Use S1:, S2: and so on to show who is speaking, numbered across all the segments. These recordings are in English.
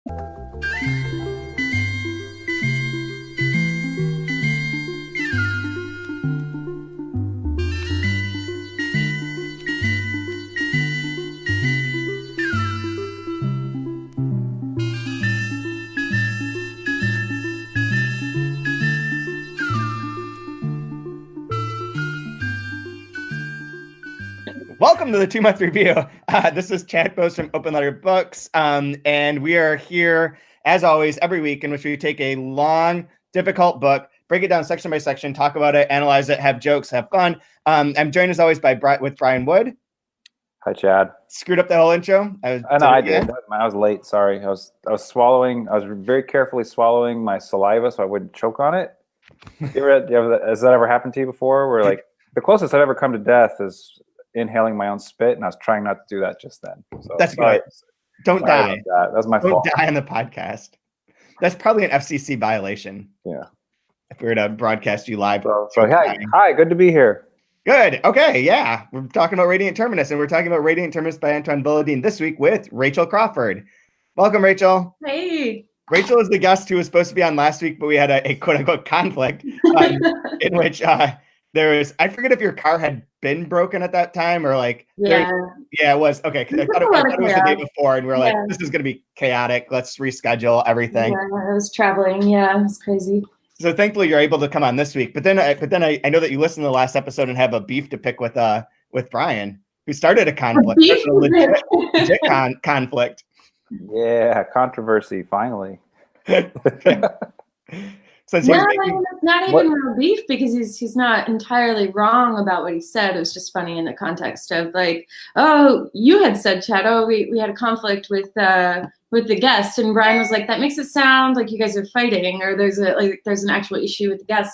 S1: Welcome to the 2-month review. This is Chad Bose from Open Letter Books, and we are here, as always, every week in which we take a long, difficult book, break it down section by section, talk about it, analyze it, have jokes, have fun. I'm joined, as always, with Brian Wood.
S2: Hi, Chad.
S1: Screwed up the whole intro.
S2: I did. I was late. Sorry. I was swallowing. I was very carefully swallowing my saliva so I wouldn't choke on it. Has that ever happened to you before? Where like the closest I've ever come to death is inhaling my own spit, and I was trying not to do that just then. So
S1: that's good. Don't die.
S2: That was my fault.
S1: Don't die on the podcast. That's probably an FCC violation.
S2: Yeah.
S1: If we were to broadcast you live.
S2: So hi, good to be here.
S1: Good. Okay. Yeah. We're talking about Radiant Terminus, and we're talking about Radiant Terminus by Antoine Volodine this week with Rachel Crawford. Welcome, Rachel.
S3: Hey.
S1: Rachel is the guest who was supposed to be on last week, but we had a quote unquote conflict in which there was, I forget if your car had been broken at that time or like,
S3: yeah,
S1: it was. Okay. I thought it was the day before, and we were like, this is going to be chaotic. Let's reschedule everything.
S3: Yeah, I was traveling. Yeah, it was crazy.
S1: So thankfully you're able to come on this week. But then I know that you listened to the last episode and have a beef to pick with Brian, who started a conflict. A legit conflict.
S2: Yeah, controversy finally.
S3: It's not even real beef, because he's not entirely wrong about what he said. It was just funny in the context of like, oh, you had said, Chad, oh, we had a conflict with the guest, and Brian was like, that makes it sound like you guys are fighting, or there's an actual issue with the guest,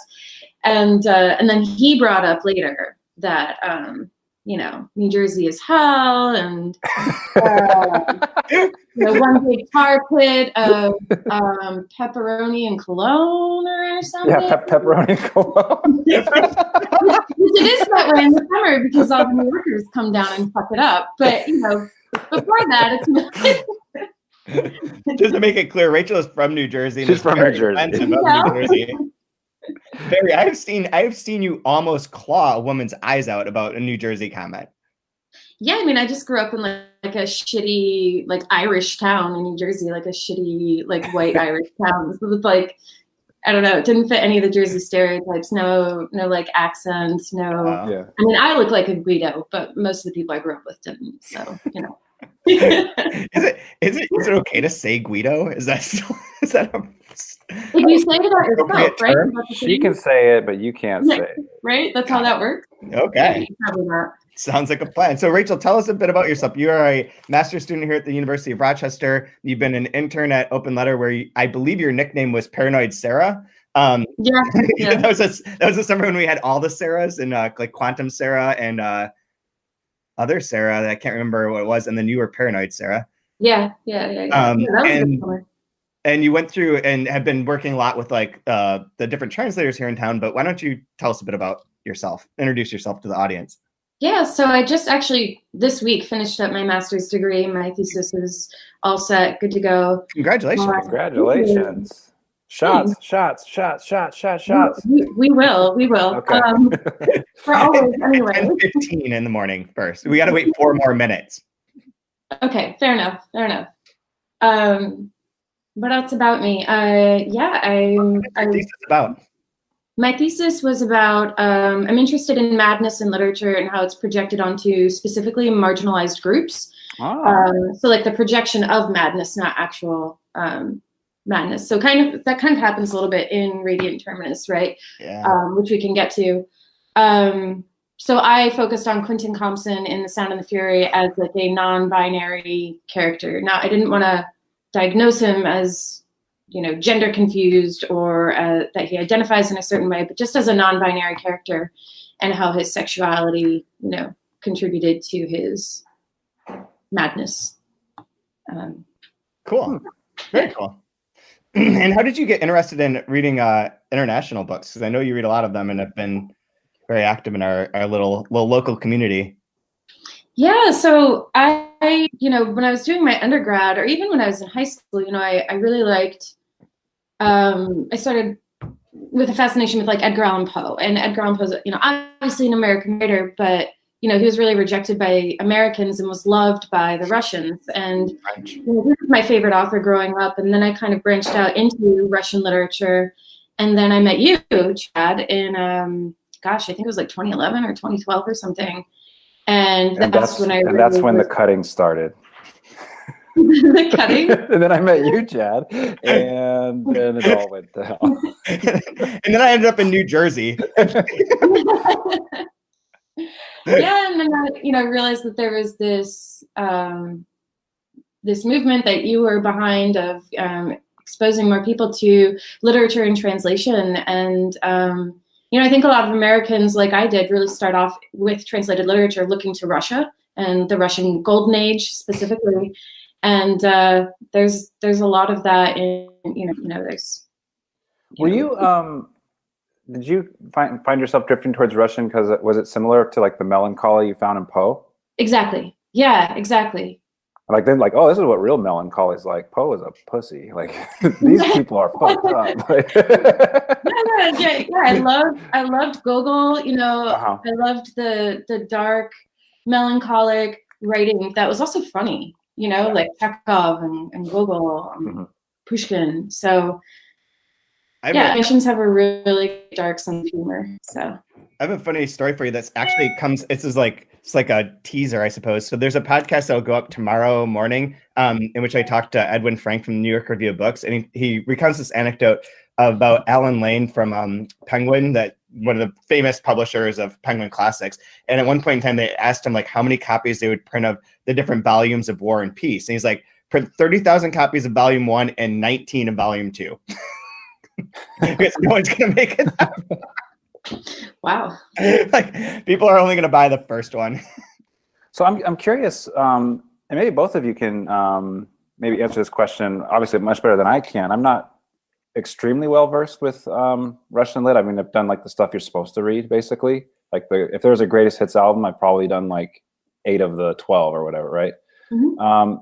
S3: and then he brought up later that New Jersey is hell, and one big tar pit of pepperoni and cologne or something.
S2: Yeah, pepperoni and cologne.
S3: It is that way in the summer because all the New Yorkers come down and fuck it up. But before that, it's
S1: just to make it clear, Rachel is from New Jersey.
S2: She's from New Jersey.
S1: New Jersey. Barry, I have seen you almost claw a woman's eyes out about a New Jersey comment.
S3: Yeah, I mean, I just grew up in like a shitty like Irish town in New Jersey, like a shitty like white Irish town. So it was like, I don't know, it didn't fit any of the Jersey stereotypes. No like accents. No.
S2: Yeah.
S3: I mean, I look like a Guido, but most of the people I grew up with didn't. So
S1: Is it okay to say Guido? Is that
S3: if you say it about yourself, right?
S2: She can say it, but you can't say it.
S3: Right? That's how that works.
S1: Okay.
S3: Probably not.
S1: Sounds like a plan. So, Rachel, tell us a bit about yourself. You are a master's student here at the University of Rochester. You've been an intern at Open Letter, where I believe your nickname was Paranoid Sarah.
S3: Yeah.
S1: that was the summer when we had all the Sarahs, and like Quantum Sarah and other Sarah that I can't remember what it was, and then you were Paranoid Sarah.
S3: Yeah.
S1: And you went through and have been working a lot with like the different translators here in town. But why don't you tell us a bit about yourself? Introduce yourself to the audience.
S3: Yeah, so I just actually this week finished up my master's degree. My thesis is all set, good to go.
S1: Congratulations.
S2: Congratulations. Shots.
S3: We will.
S2: Okay.
S3: For always, anyway.
S1: 10:15 in the morning first. We got to wait 4 more minutes.
S3: Okay, fair enough. What else about me?
S1: What's your thesis about?
S3: My thesis was about, I'm interested in madness in literature and how it's projected onto specifically marginalized groups. So like the projection of madness, not actual madness. So that kind of happens a little bit in Radiant Terminus, right?
S1: Yeah.
S3: Which we can get to. So I focused on Quentin Compson in The Sound and the Fury as like a non-binary character. Now, I didn't want to diagnose him as gender confused or that he identifies in a certain way, but just as a non-binary character, and how his sexuality, contributed to his madness.
S1: Cool. Very cool. And how did you get interested in reading international books? Because I know you read a lot of them and have been very active in our little local community.
S3: Yeah, so I when I was doing my undergrad, or even when I was in high school, I really liked, I started with a fascination with like Edgar Allan Poe. And Edgar Allan Poe's, obviously an American writer, but, he was really rejected by Americans and was loved by the Russians. And he was my favorite author growing up. And then I kind of branched out into Russian literature. And then I met you, Chad, in, I think it was like 2011 or 2012 or something. And that's when
S2: that's when the cutting started.
S3: The cutting?
S2: And then I met you, Chad, and then it all went down.
S1: And then I ended up in New Jersey.
S3: Yeah, and then I, realized that there was this this movement that you were behind of exposing more people to literature and translation. And I think a lot of Americans, like I did, really start off with translated literature, looking to Russia and the Russian Golden Age specifically. And there's a lot of that in there's.
S2: Were you did you find yourself drifting towards Russian because was it similar to like the melancholy you found in Poe?
S3: Exactly. Yeah, exactly.
S2: Like then, like, oh, this is what real melancholy is like. Poe is a pussy. Like these people are fucked up.
S3: Yeah. I loved Gogol. I loved the dark, melancholic writing that was also funny. Like Chekhov and Gogol, Pushkin. So. Russians have a really dark sense of humor. So
S1: I have a funny story for you that's actually it's like a teaser, I suppose. So there's a podcast that'll go up tomorrow morning, in which I talked to Edwin Frank from the New York Review of Books, and he recounts this anecdote about Alan Lane from Penguin, that one of the famous publishers of Penguin Classics. And at one point in time, they asked him like how many copies they would print of the different volumes of War and Peace, and he's like, print 30,000 copies of Volume 1 and 19 of Volume 2. Because no one's gonna make it that far.
S3: Wow.
S2: Like people are only gonna buy the first one. So I'm curious, and maybe both of you can maybe answer this question, obviously much better than I can. I'm not extremely well versed with Russian lit. I mean, I've done like the stuff you're supposed to read, basically. Like if there was a greatest hits album, I've probably done like 8 of the 12 or whatever, right? Mm-hmm.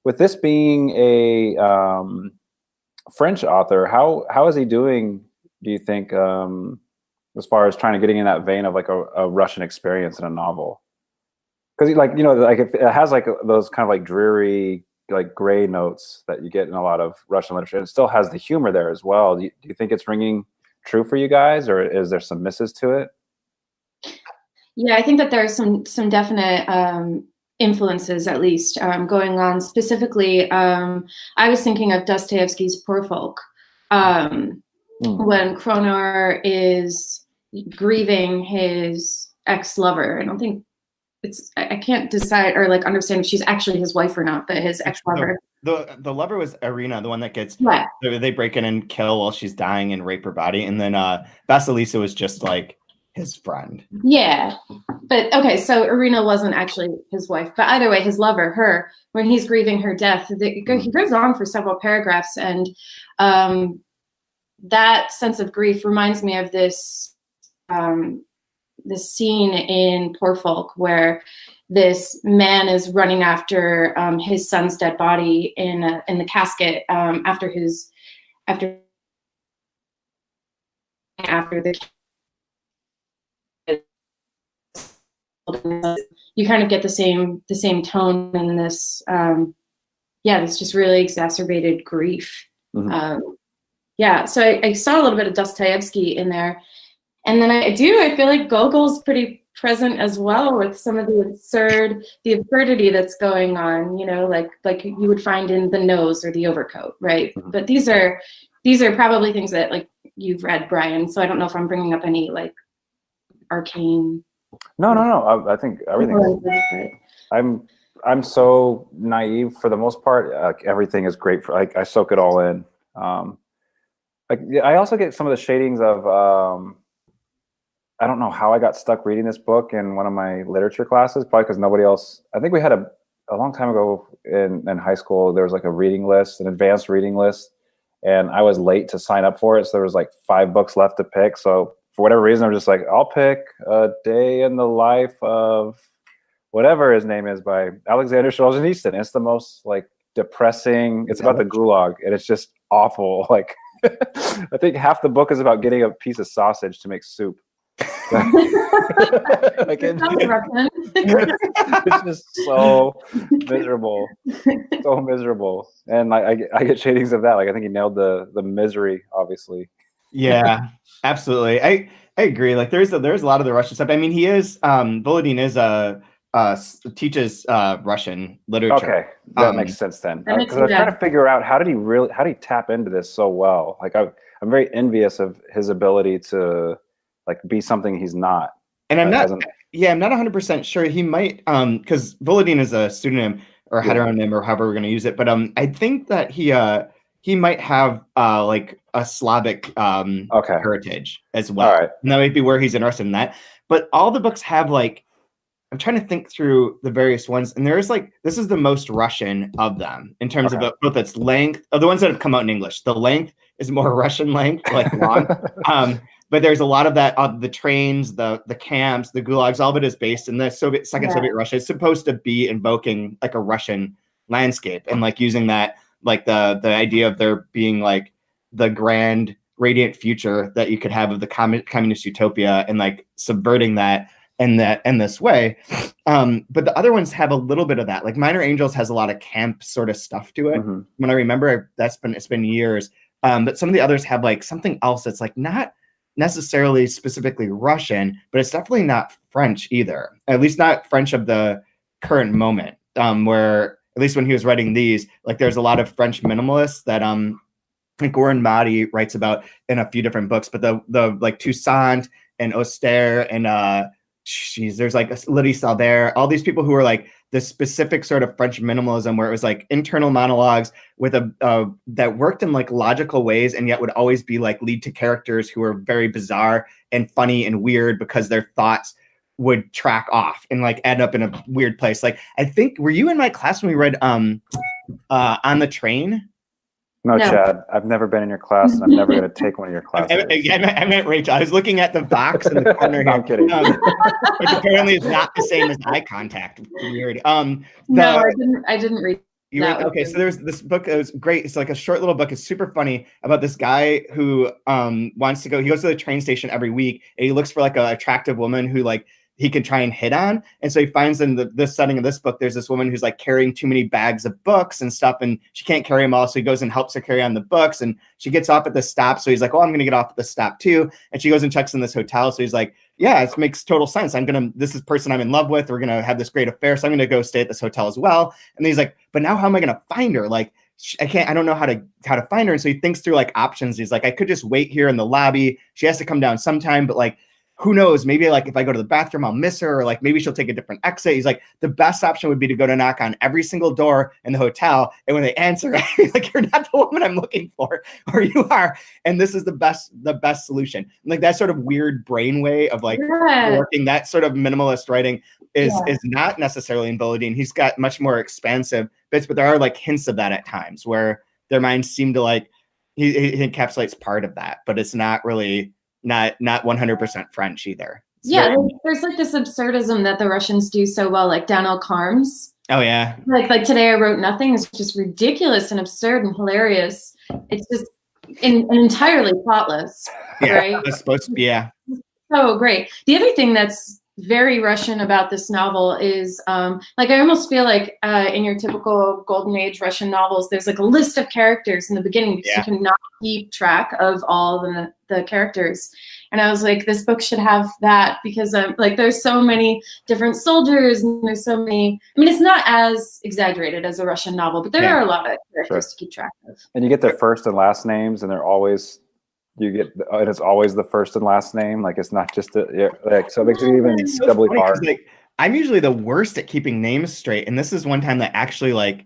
S2: With this being a French author, how is he doing, do you think, as far as trying to getting in that vein of like a Russian experience in a novel? Because like, like it has like those kind of like dreary, like gray notes that you get in a lot of Russian literature. It still has the humor there as well. Do you think it's ringing true for you guys, or is there some misses to it?
S3: Yeah, I think that there are some definite influences, at least, going on. Specifically, I was thinking of Dostoevsky's Poor Folk, when Kronauer is grieving his ex-lover. I don't think I can't decide or like understand if she's actually his wife or not, but his ex-lover.
S1: The lover was Irina, the one that gets, they break in and kill while she's dying and rape her body. And then Vasilisa was just like his friend. Yeah.
S3: But okay, so Irina wasn't actually his wife, but either way, his lover, her, when he's grieving her death, he goes on for several paragraphs, and that sense of grief reminds me of this this scene in Poor Folk where this man is running after his son's dead body in the casket after the. You kind of get the same tone in this this just really exacerbated grief. Mm-hmm. So I saw a little bit of Dostoevsky in there, and then I feel like Gogol's pretty present as well, with some of the absurdity that's going on, like you would find in The Nose or The Overcoat, right? Mm-hmm. But these are probably things that like you've read, Brian, so I don't know if I'm bringing up any like arcane.
S2: No. I think everything. I'm so naive for the most part. Everything is great for I soak it all in. I also get some of the shadings of I don't know how I got stuck reading this book in one of my literature classes. Probably because nobody else. I think we had a long time ago in high school. There was like a reading list, an advanced reading list, and I was late to sign up for it. So there was like 5 books left to pick. So for whatever reason, I'm just like, I'll pick A Day in the Life of whatever his name is by Alexander Solzhenitsyn. It's the most like depressing. It's about the gulag, and it's just awful. Like I think half the book is about getting a piece of sausage to make soup. Like it's just so miserable, and I get shadings of that. Like I think he nailed the misery, obviously.
S1: Yeah, absolutely. I agree. Like there's a lot of the Russian stuff. I mean, he is Volodine is teaches Russian literature.
S2: Okay, that makes sense then. Because I was trying to figure out how did he tap into this so well? Like I'm very envious of his ability to like be something he's not.
S1: And I'm not 100% sure. He might because Volodine is a pseudonym or heteronym or however we're going to use it. But I think that he might have like a Slavic heritage as well.
S2: All right.
S1: And that might be where he's interested in that. But all the books have like, I'm trying to think through the various ones, and there's like, this is the most Russian of them in terms of both its length. Of the ones that have come out in English, the length is more Russian length, like long. But there's a lot of that, the trains, the camps, the gulags, all of it is based in the Soviet Russia. It's supposed to be invoking like a Russian landscape and like using that, like the idea of there being like the grand radiant future that you could have of the communist utopia and like subverting that in this way. But the other ones have a little bit of that. Like Minor Angels has a lot of camp sort of stuff to it.
S2: Mm-hmm.
S1: When I remember, it's been years. But some of the others have like something else that's like not necessarily specifically Russian, but it's definitely not French either. At least not French of the current moment, where at least when he was writing these, like there's a lot of French minimalists that like Warren Mahdi writes about in a few different books, but the like Toussaint and Auster and there's like Lidie Salder, all these people who are like the specific sort of French minimalism where it was like internal monologues with that worked in like logical ways and yet would always be like lead to characters who were very bizarre and funny and weird because their thoughts would track off and like end up in a weird place. Like I think, were you in my class when we read On the Train?
S2: No, Chad, I've never been in your class, and I'm never going to take one of your classes.
S1: I meant Rachel. I was looking at the box in the corner here.
S2: I'm kidding.
S1: Which apparently is not the same as eye contact. Weird.
S3: No, I didn't read that.
S1: Okay, so there's this book. It was great. It's like a short little book. It's super funny about this guy who wants to go. He goes to the train station every week, and he looks for like an attractive woman who like he can try and hit on. And so he finds in this setting of this book, there's this woman who's like carrying too many bags of books and stuff, and she can't carry them all. So he goes and helps her carry on the books, and she gets off at the stop. So he's like, oh, I'm going to get off at the stop too. And she goes and checks in this hotel. So he's like, yeah, it makes total sense. This is the person I'm in love with. We're going to have this great affair. So I'm going to go stay at this hotel as well. And then he's like, but now how am I going to find her? Like, I don't know how to find her. And so he thinks through like options. He's like, I could just wait here in the lobby. She has to come down sometime, but like, who knows? Maybe like if I go to the bathroom, I'll miss her, or like maybe she'll take a different exit. He's like, the best option would be to go to knock on every single door in the hotel. And when they answer, like, you're not the woman I'm looking for, or you are. And this is the best solution. And like that sort of weird brain way of like working, that sort of minimalist writing is not necessarily in Volodine. He's got much more expansive bits, but there are like hints of that at times where their minds seem to like, he encapsulates part of that, but it's not really not 100% French either.
S3: There's like this absurdism that the Russians do so well, like Daniel Karm's.
S1: Oh yeah.
S3: Like Today I Wrote Nothing is just ridiculous and absurd and hilarious. It's just entirely plotless. Right?
S1: It's supposed to be,
S3: So great. The other thing that's very Russian about this novel is like I almost feel like in your typical golden age Russian novels, there's like a list of characters in the beginning because you cannot keep track of all the characters. And I was like, this book should have that because like there's so many different soldiers and there's so many. I mean, it's not as exaggerated as a Russian novel, but there are a lot of characters to keep track of.
S2: And you get their first and last names, and they're always. And it's always the first and last name. Like it's not just so it makes it even doubly hard.
S1: Like, I'm usually the worst at keeping names straight, and this is one time that actually like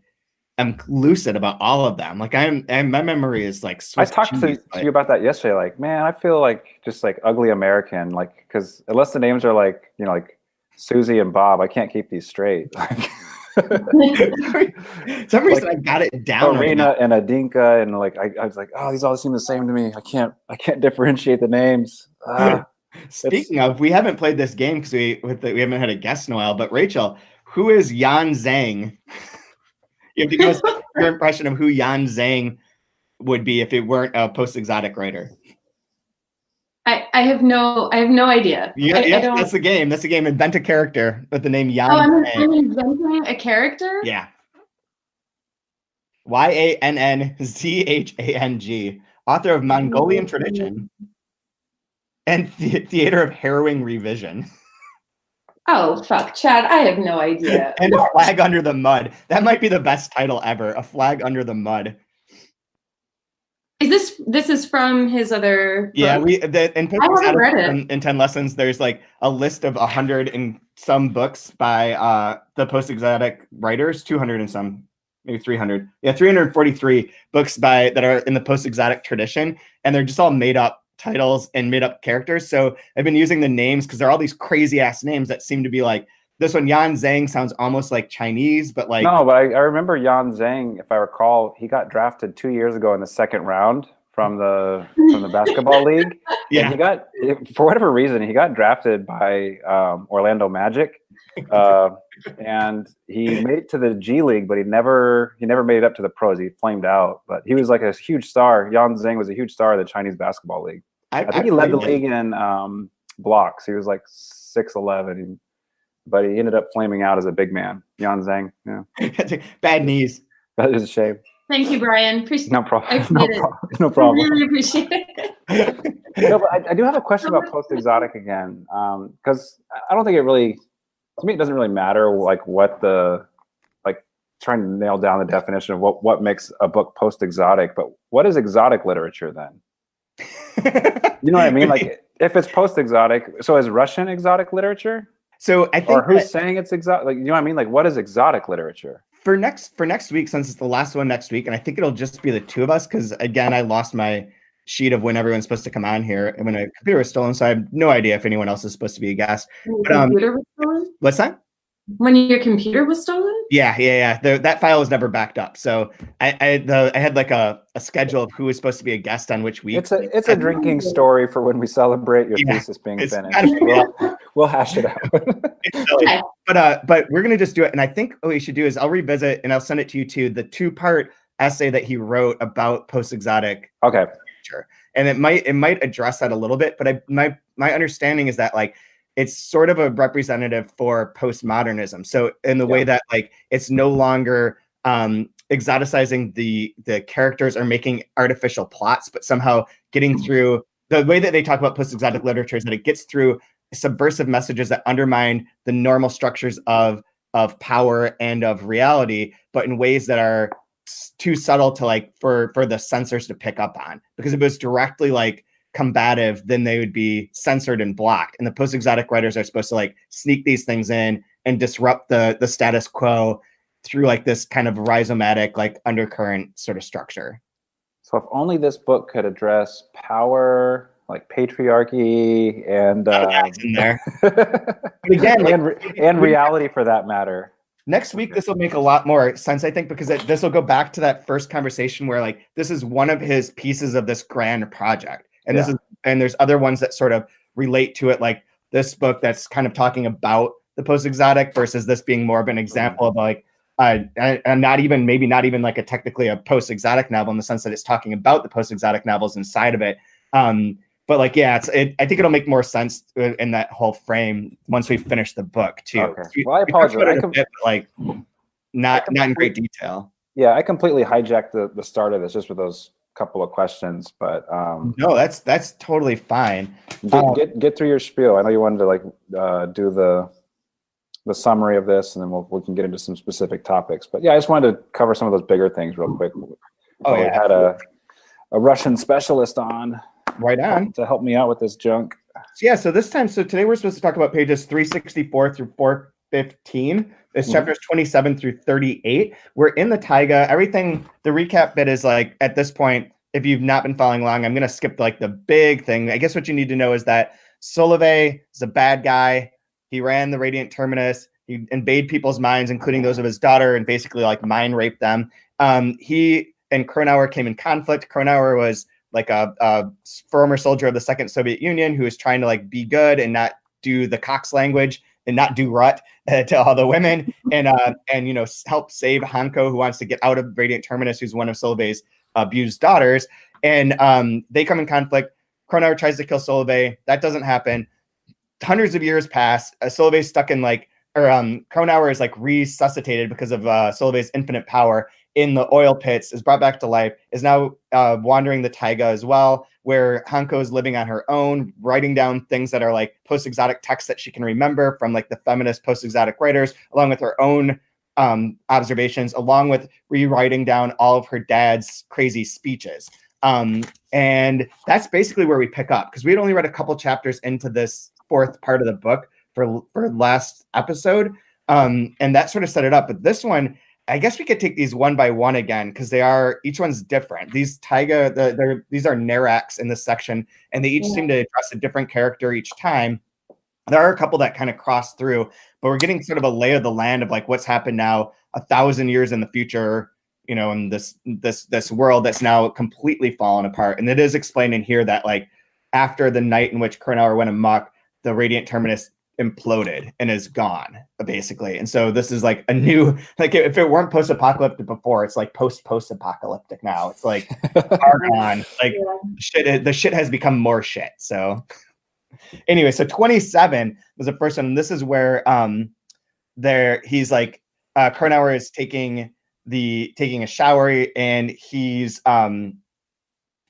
S1: I'm lucid about all of them. Like my memory is like.
S2: I talked to you about that yesterday. Like, man, I feel like just like ugly American. Like, because unless the names are like like Susie and Bob, I can't keep these straight. Like.
S1: Some reason I got it down.
S2: Arena and Adinka, and like I was like, oh, these all seem the same to me. I can't differentiate the names.
S1: Speaking of, we haven't played this game because we haven't had a guest in a while. But Rachel, who is Yan Zhang? You have to give us your impression of who Yan Zhang would be if it weren't a post-exotic writer.
S3: I have no idea.
S1: Yeah,
S3: I don't...
S1: That's the game. That's the game. Invent a character with the name Yan.
S3: Oh, I'm inventing a character?
S1: Yeah. YANNZHANG, author of Mongolian Tradition and Theater of Harrowing Revision.
S3: Oh, fuck, Chad, I have no idea.
S1: And A Flag Under the Mud. That might be the best title ever. A Flag Under the Mud.
S3: Is this is from his other book?
S1: Yeah,
S3: I haven't read it.
S1: In 10 lessons, there's like a list of 100 and some books by the post-exotic writers, 200 and some, maybe 300. Yeah, 343 books that are in the post-exotic tradition, and they're just all made up titles and made up characters. So I've been using the names because there are all these crazy ass names that seem to be like, this one, Yan Zhang, sounds almost like Chinese, but like...
S2: No, but I remember Yan Zhang, if I recall, he got drafted 2 years ago in the second round from the basketball league.
S1: Yeah.
S2: And he got, for whatever reason, he got drafted by Orlando Magic. And he made it to the G League, but he never made it up to the pros. He flamed out. But he was like a huge star. Yan Zhang was a huge star of the Chinese basketball league. I think he led the league in blocks. He was like 6'11", but he ended up flaming out as a big man. Yan Zhang, yeah.
S1: Bad knees.
S2: That is a shame.
S3: Thank you, Brian.
S2: No problem. No
S3: I
S2: problem.
S3: really appreciate it.
S2: No, but I do have a question about post-exotic again, because I don't think it really, to me, it doesn't really matter like what trying to nail down the definition of what makes a book post-exotic, but what is exotic literature then? You know what I mean? Like if it's post-exotic, so is Russian exotic literature?
S1: So I think,
S2: or who's saying it's exotic? Like, you know what I mean? Like, what is exotic literature?
S1: For next week, since it's the last one next week, and I think it'll just be the two of us, because again, I lost my sheet of when everyone's supposed to come on here, and when my computer was stolen, so I have no idea if anyone else is supposed to be a guest.
S3: Your computer was stolen?
S1: What's that?
S3: When your computer was stolen?
S1: Yeah. That file was never backed up. So I had like a schedule of who was supposed to be a guest on which week.
S2: It's a drinking story for when we celebrate your thesis being finished. We'll hash it out.
S1: Okay. But we're gonna just do it. And I think what we should do is I'll revisit and I'll send it to you too, the 2-part essay that he wrote about post-exotic literature. And it might address that a little bit, but my understanding is that like it's sort of a representative for postmodernism. So in the way that like it's no longer exoticizing the characters or making artificial plots, but somehow getting through the way that they talk about post-exotic literature is that it gets through subversive messages that undermine the normal structures of power and of reality, but in ways that are too subtle to like for the censors to pick up on. Because if it was directly like combative, then they would be censored and blocked. And the post-exotic writers are supposed to like sneak these things in and disrupt the status quo through like this kind of rhizomatic like undercurrent sort of structure.
S2: So if only this book could address power, like patriarchy, and
S1: in there. But again,
S2: and reality for that matter.
S1: Next week, this will make a lot more sense, I think, because this will go back to that first conversation where like this is one of his pieces of this grand project. And there's other ones that sort of relate to it, like this book that's kind of talking about the post-exotic versus this being more of an example of like and maybe not even like technically a post-exotic novel in the sense that it's talking about the post-exotic novels inside of it. But like, I think it'll make more sense in that whole frame once we finish the book too.
S2: Okay. Well, I apologize.
S1: Not in great detail.
S2: Yeah, I completely hijacked the start of this just with those couple of questions, but
S1: no, that's totally fine.
S2: Get through your spiel. I know you wanted to like do the summary of this, and then we can get into some specific topics. But yeah, I just wanted to cover some of those bigger things real quick. We had a Russian specialist on.
S1: Right on.
S2: To help me out with this junk.
S1: So today we're supposed to talk about pages 364 through 415. It's chapters 27 through 38. We're in the Taiga. Everything, the recap bit is like, at this point, if you've not been following along, I'm going to skip like the big thing. I guess what you need to know is that Solovey is a bad guy. He ran the Radiant Terminus. He invaded people's minds, including those of his daughter, and basically like mind raped them. He and Kronauer came in conflict. Kronauer was like a former soldier of the Second Soviet Union who was trying to like be good and not do the Cox language and not do rut to all the women, and help save Hannko, who wants to get out of Radiant Terminus, who's one of Solovey's abused daughters. And they come in conflict. Kronauer tries to kill Solovey. That doesn't happen. Hundreds of years pass. Solovey's stuck in Kronauer is resuscitated because of Solovey's infinite power in the oil pits, is brought back to life, is now wandering the Taiga as well, where Hannko is living on her own, writing down things that are post-exotic texts that she can remember from the feminist post-exotic writers, along with her own observations, along with rewriting down all of her dad's crazy speeches. And that's basically where we pick up, because we had only read a couple chapters into this fourth part of the book for last episode. And that sort of set it up. But this one, I guess we could take these one by one again, because each one's different. These Taiga, these are Naraks in this section, and they each seem to address a different character each time. There are a couple that kind of cross through, but we're getting sort of a lay of the land of what's happened now 1,000 years in the future, in this world that's now completely fallen apart. And it is explained in here that after the night in which Kronauer went amok, the Radiant Terminus imploded and is gone, basically. And so this is a new, if it weren't post-apocalyptic before, it's post-post-apocalyptic now. It's far gone. The shit has become more shit. So anyway, so 27 was the first one. And this is where he's Kronauer is taking a shower, and he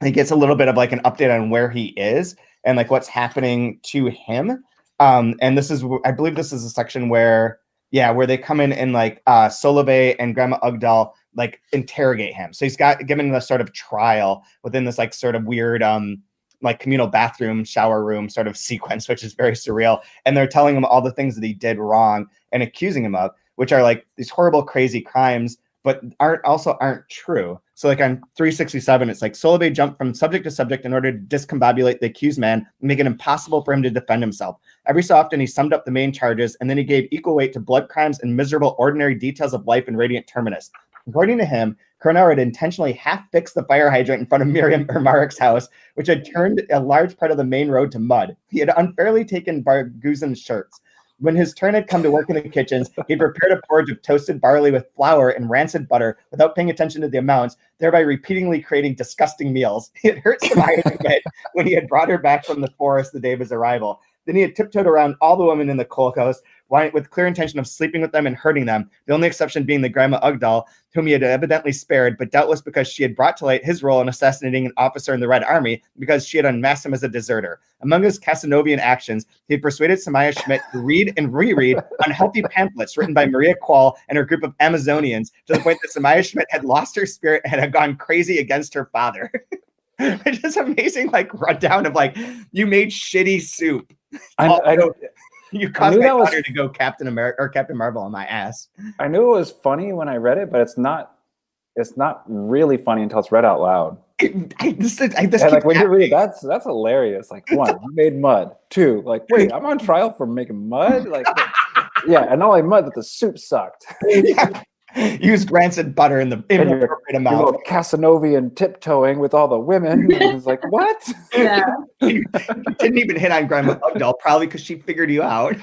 S1: gets a little bit of an update on where he is and what's happening to him. And this is, I believe this is a section where they come in and Solovey and Grandma Ugdal interrogate him. So he's given a sort of trial within this sort of weird communal bathroom, shower room sort of sequence, which is very surreal. And they're telling him all the things that he did wrong and accusing him of, which are these horrible, crazy crimes, but aren't true. So on 367, it's Solovey jumped from subject to subject in order to discombobulate the accused man and make it impossible for him to defend himself. Every so often, he summed up the main charges, and then he gave equal weight to blood crimes and miserable, ordinary details of life in Radiant Terminus. According to him, Kronauer had intentionally half-fixed the fire hydrant in front of Miriam Ermarik's house, which had turned a large part of the main road to mud. He had unfairly taken Barguzan's shirts. When his turn had come to work in the kitchens, he prepared a porridge of toasted barley with flour and rancid butter without paying attention to the amounts, thereby repeatedly creating disgusting meals. He had hurt Samiya a bit when he had brought her back from the forest the day of his arrival. Then he had tiptoed around all the women in the kolkhoz with clear intention of sleeping with them and hurting them, the only exception being the Grandma Ugdal, whom he had evidently spared, but doubtless because she had brought to light his role in assassinating an officer in the Red Army, because she had unmasked him as a deserter. Among his Casanovian actions, he had persuaded Samiya Schmidt to read and reread unhealthy pamphlets written by Maria Qual and her group of Amazonians, to the point that Samiya Schmidt had lost her spirit and had gone crazy against her father. Which is amazing, rundown of you made shitty soup. You caused my daughter to go Captain America or Captain Marvel on my ass.
S2: I knew it was funny when I read it, but it's not really funny until it's read out loud.
S1: When
S2: you read it, that's hilarious. One, you made mud. Two, wait, I'm on trial for making mud. Yeah, and not only mud, but the soup sucked.
S1: Yeah. Used rancid butter in the inappropriate amount.
S2: Your little Casanovian tiptoeing with all the women. It's what?
S3: Yeah.
S1: You didn't even hit on Grandma Ugdal, probably because she figured you out.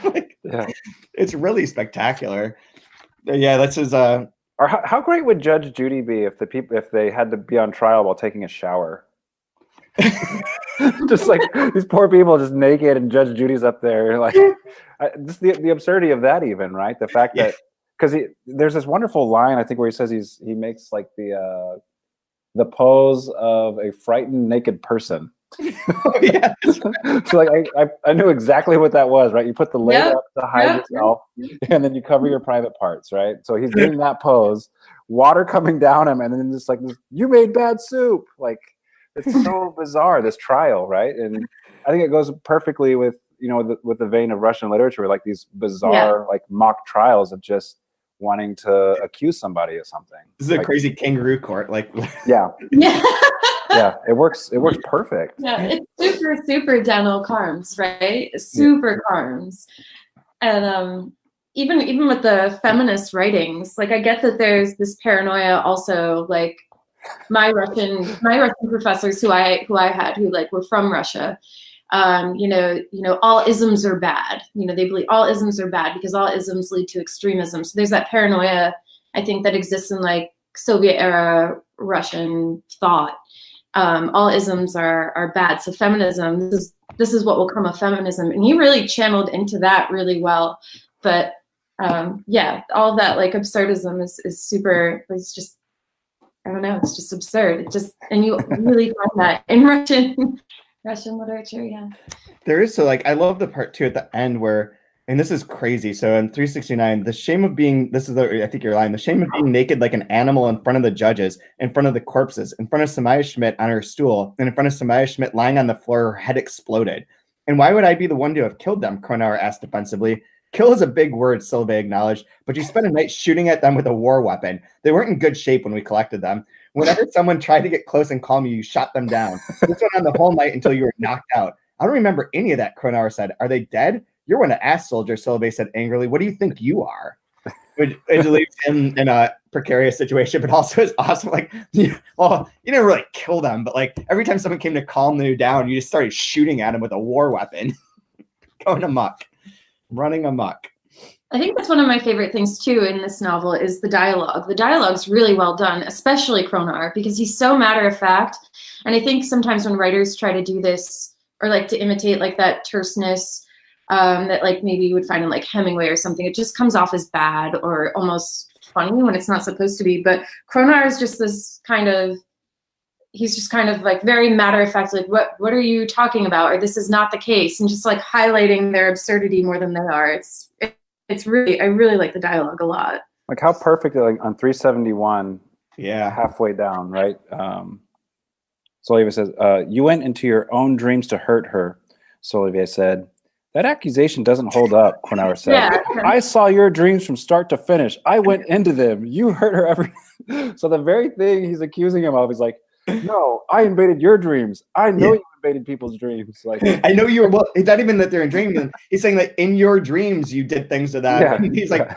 S1: It's really spectacular. Yeah, that's his.
S2: Or how great would Judge Judy be if they had to be on trial while taking a shower? Just these poor people just naked, and Judge Judy's up there just the absurdity of that, even, right? The fact that. Because there's this wonderful line, I think, where he says he makes the pose of a frightened naked person.
S1: Yeah.
S2: So I knew exactly what that was, right? You put the leg up to hide yourself, and then you cover your private parts, right? So he's doing that pose, water coming down him, and then just you made bad soup. It's so bizarre, this trial, right? And I think it goes perfectly with with the vein of Russian literature, these bizarre mock trials of just wanting to accuse somebody of something.
S1: This is a crazy kangaroo court.
S2: Yeah. It works perfect.
S3: Yeah, it's super Daniel Carms, right? Super Carms. And even with the feminist writings, I get that there's this paranoia also, my Russian professors who I had who were from Russia, All isms are bad. They believe all isms are bad because all isms lead to extremism. So there's that paranoia, I think, that exists in like Soviet era Russian thought. All isms are bad. So feminism, this is what will come of feminism. And he really channeled into that really well. But all that like absurdism is super, it's just, I don't know, it's just absurd. And you really find that in Russian literature, yeah.
S1: There is, so like, I love the part too at the end where, and this is crazy. So in 369, the shame of being, I think your line, the shame of being naked like an animal in front of the judges, in front of the corpses, in front of Samiya Schmidt on her stool, and in front of Samiya Schmidt lying on the floor, her head exploded. And why would I be the one to have killed them? Kronauer asked defensively. Kill is a big word, Sylvain acknowledged, but you spent a night shooting at them with a war weapon. They weren't in good shape when we collected them. Whenever someone tried to get close and calm you, you shot them down. This went on the whole night until you were knocked out. I don't remember any of that, Kronauer said. Are they dead? You're one of ass soldiers, Sylvain said angrily. What do you think you are? Which leaves him in a precarious situation, but also is awesome. Like, well, you didn't really kill them, but like every time someone came to calm you down, you just started shooting at them with a war weapon. Going amok. Running amok.
S3: I think that's one of my favorite things too in this novel is the dialogue. The dialogue's really well done, especially Kronauer, because he's so matter of fact. And I think sometimes when writers try to do this or like to imitate like that terseness that like maybe you would find in like Hemingway or something, it just comes off as bad or almost funny when it's not supposed to be. But Kronauer is just this he's just kind of like very matter of fact, like what are you talking about? Or this is not the case, and just like highlighting their absurdity more than they are. It's really, I really like the dialogue a lot.
S2: Like how perfect, like on 371,
S1: yeah,
S2: halfway down, right? Solivier says, you went into your own dreams to hurt her, Solivier said. That accusation doesn't hold up, Kronauer said.
S3: Yeah.
S2: I saw your dreams from start to finish. I went into them. You hurt her every... So the very thing he's accusing him of is like, no, I invaded your dreams. I know you invaded people's dreams. Like,
S1: I know you were, well, it's not even that they're in dreams. He's saying that in your dreams you did things to them. Yeah, he's like,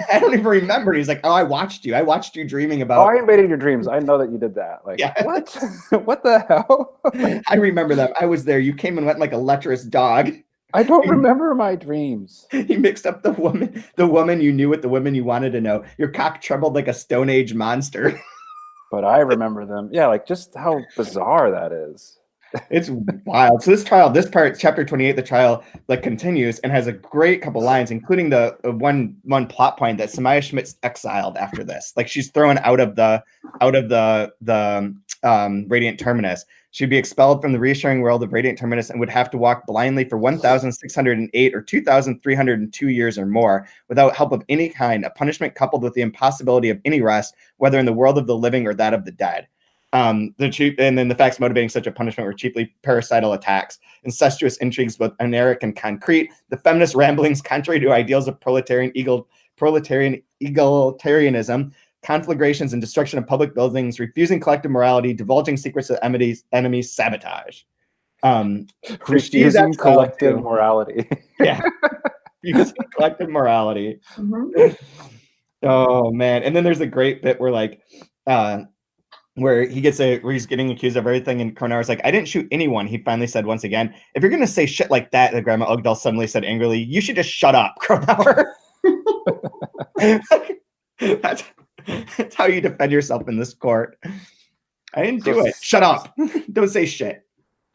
S1: I don't even remember. He's like, oh, I watched you dreaming about.
S2: Oh, I invaded your dreams. I know that you did that. Like, what? What the hell?
S1: I remember them. I was there. You came and went like a lecherous dog.
S2: I don't remember my dreams.
S1: He mixed up the woman you knew with the woman you wanted to know. Your cock trembled like a Stone Age monster.
S2: But I remember them. Yeah, like just how bizarre that is.
S1: It's wild. So this part, chapter 28, the trial like continues and has a great couple lines, including the one plot point that Samiya Schmidt's exiled after this. Like she's thrown out of the Radiant Terminus. She'd be expelled from the reassuring world of Radiant Terminus and would have to walk blindly for 1,608 or 2,302 years or more without help of any kind, a punishment coupled with the impossibility of any rest, whether in the world of the living or that of the dead. And then the facts motivating such a punishment were chiefly parasital attacks, incestuous intrigues, both generic and concrete, the feminist ramblings contrary to ideals of proletarian egalitarianism, conflagrations and destruction of public buildings, refusing collective morality, divulging secrets of enemies, sabotage.
S2: Refusing collective morality.
S1: Yeah. Refusing collective morality. Mm-hmm. Oh man. And then there's a great bit where like where he's getting accused of everything, and Kronauer's like, I didn't shoot anyone, he finally said once again. If you're gonna say shit like that, the Grandma Ogdal suddenly said angrily, you should just shut up, Kronauer. That's how you defend yourself in this court. I didn't do it. Shut up. Don't say shit.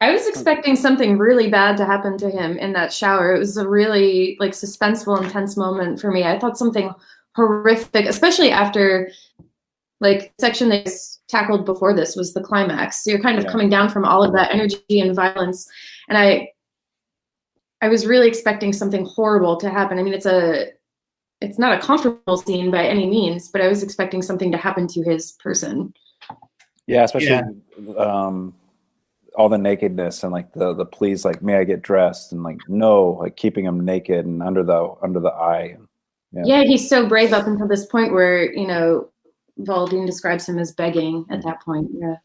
S3: I was expecting something really bad to happen to him in that shower. It was a really like suspenseful, intense moment for me. I thought something horrific, especially after like the section that's tackled before this was the climax. So you're kind of coming down from all of that energy and violence. And I was really expecting something horrible to happen. I mean, it's not a comfortable scene by any means, but I was expecting something to happen to his person.
S2: Yeah, especially all the nakedness and like the pleas, like, may I get dressed, and like no, like keeping him naked and under the eye.
S3: Yeah, he's so brave up until this point where, you know, Volodine describes him as begging at that point. Yeah.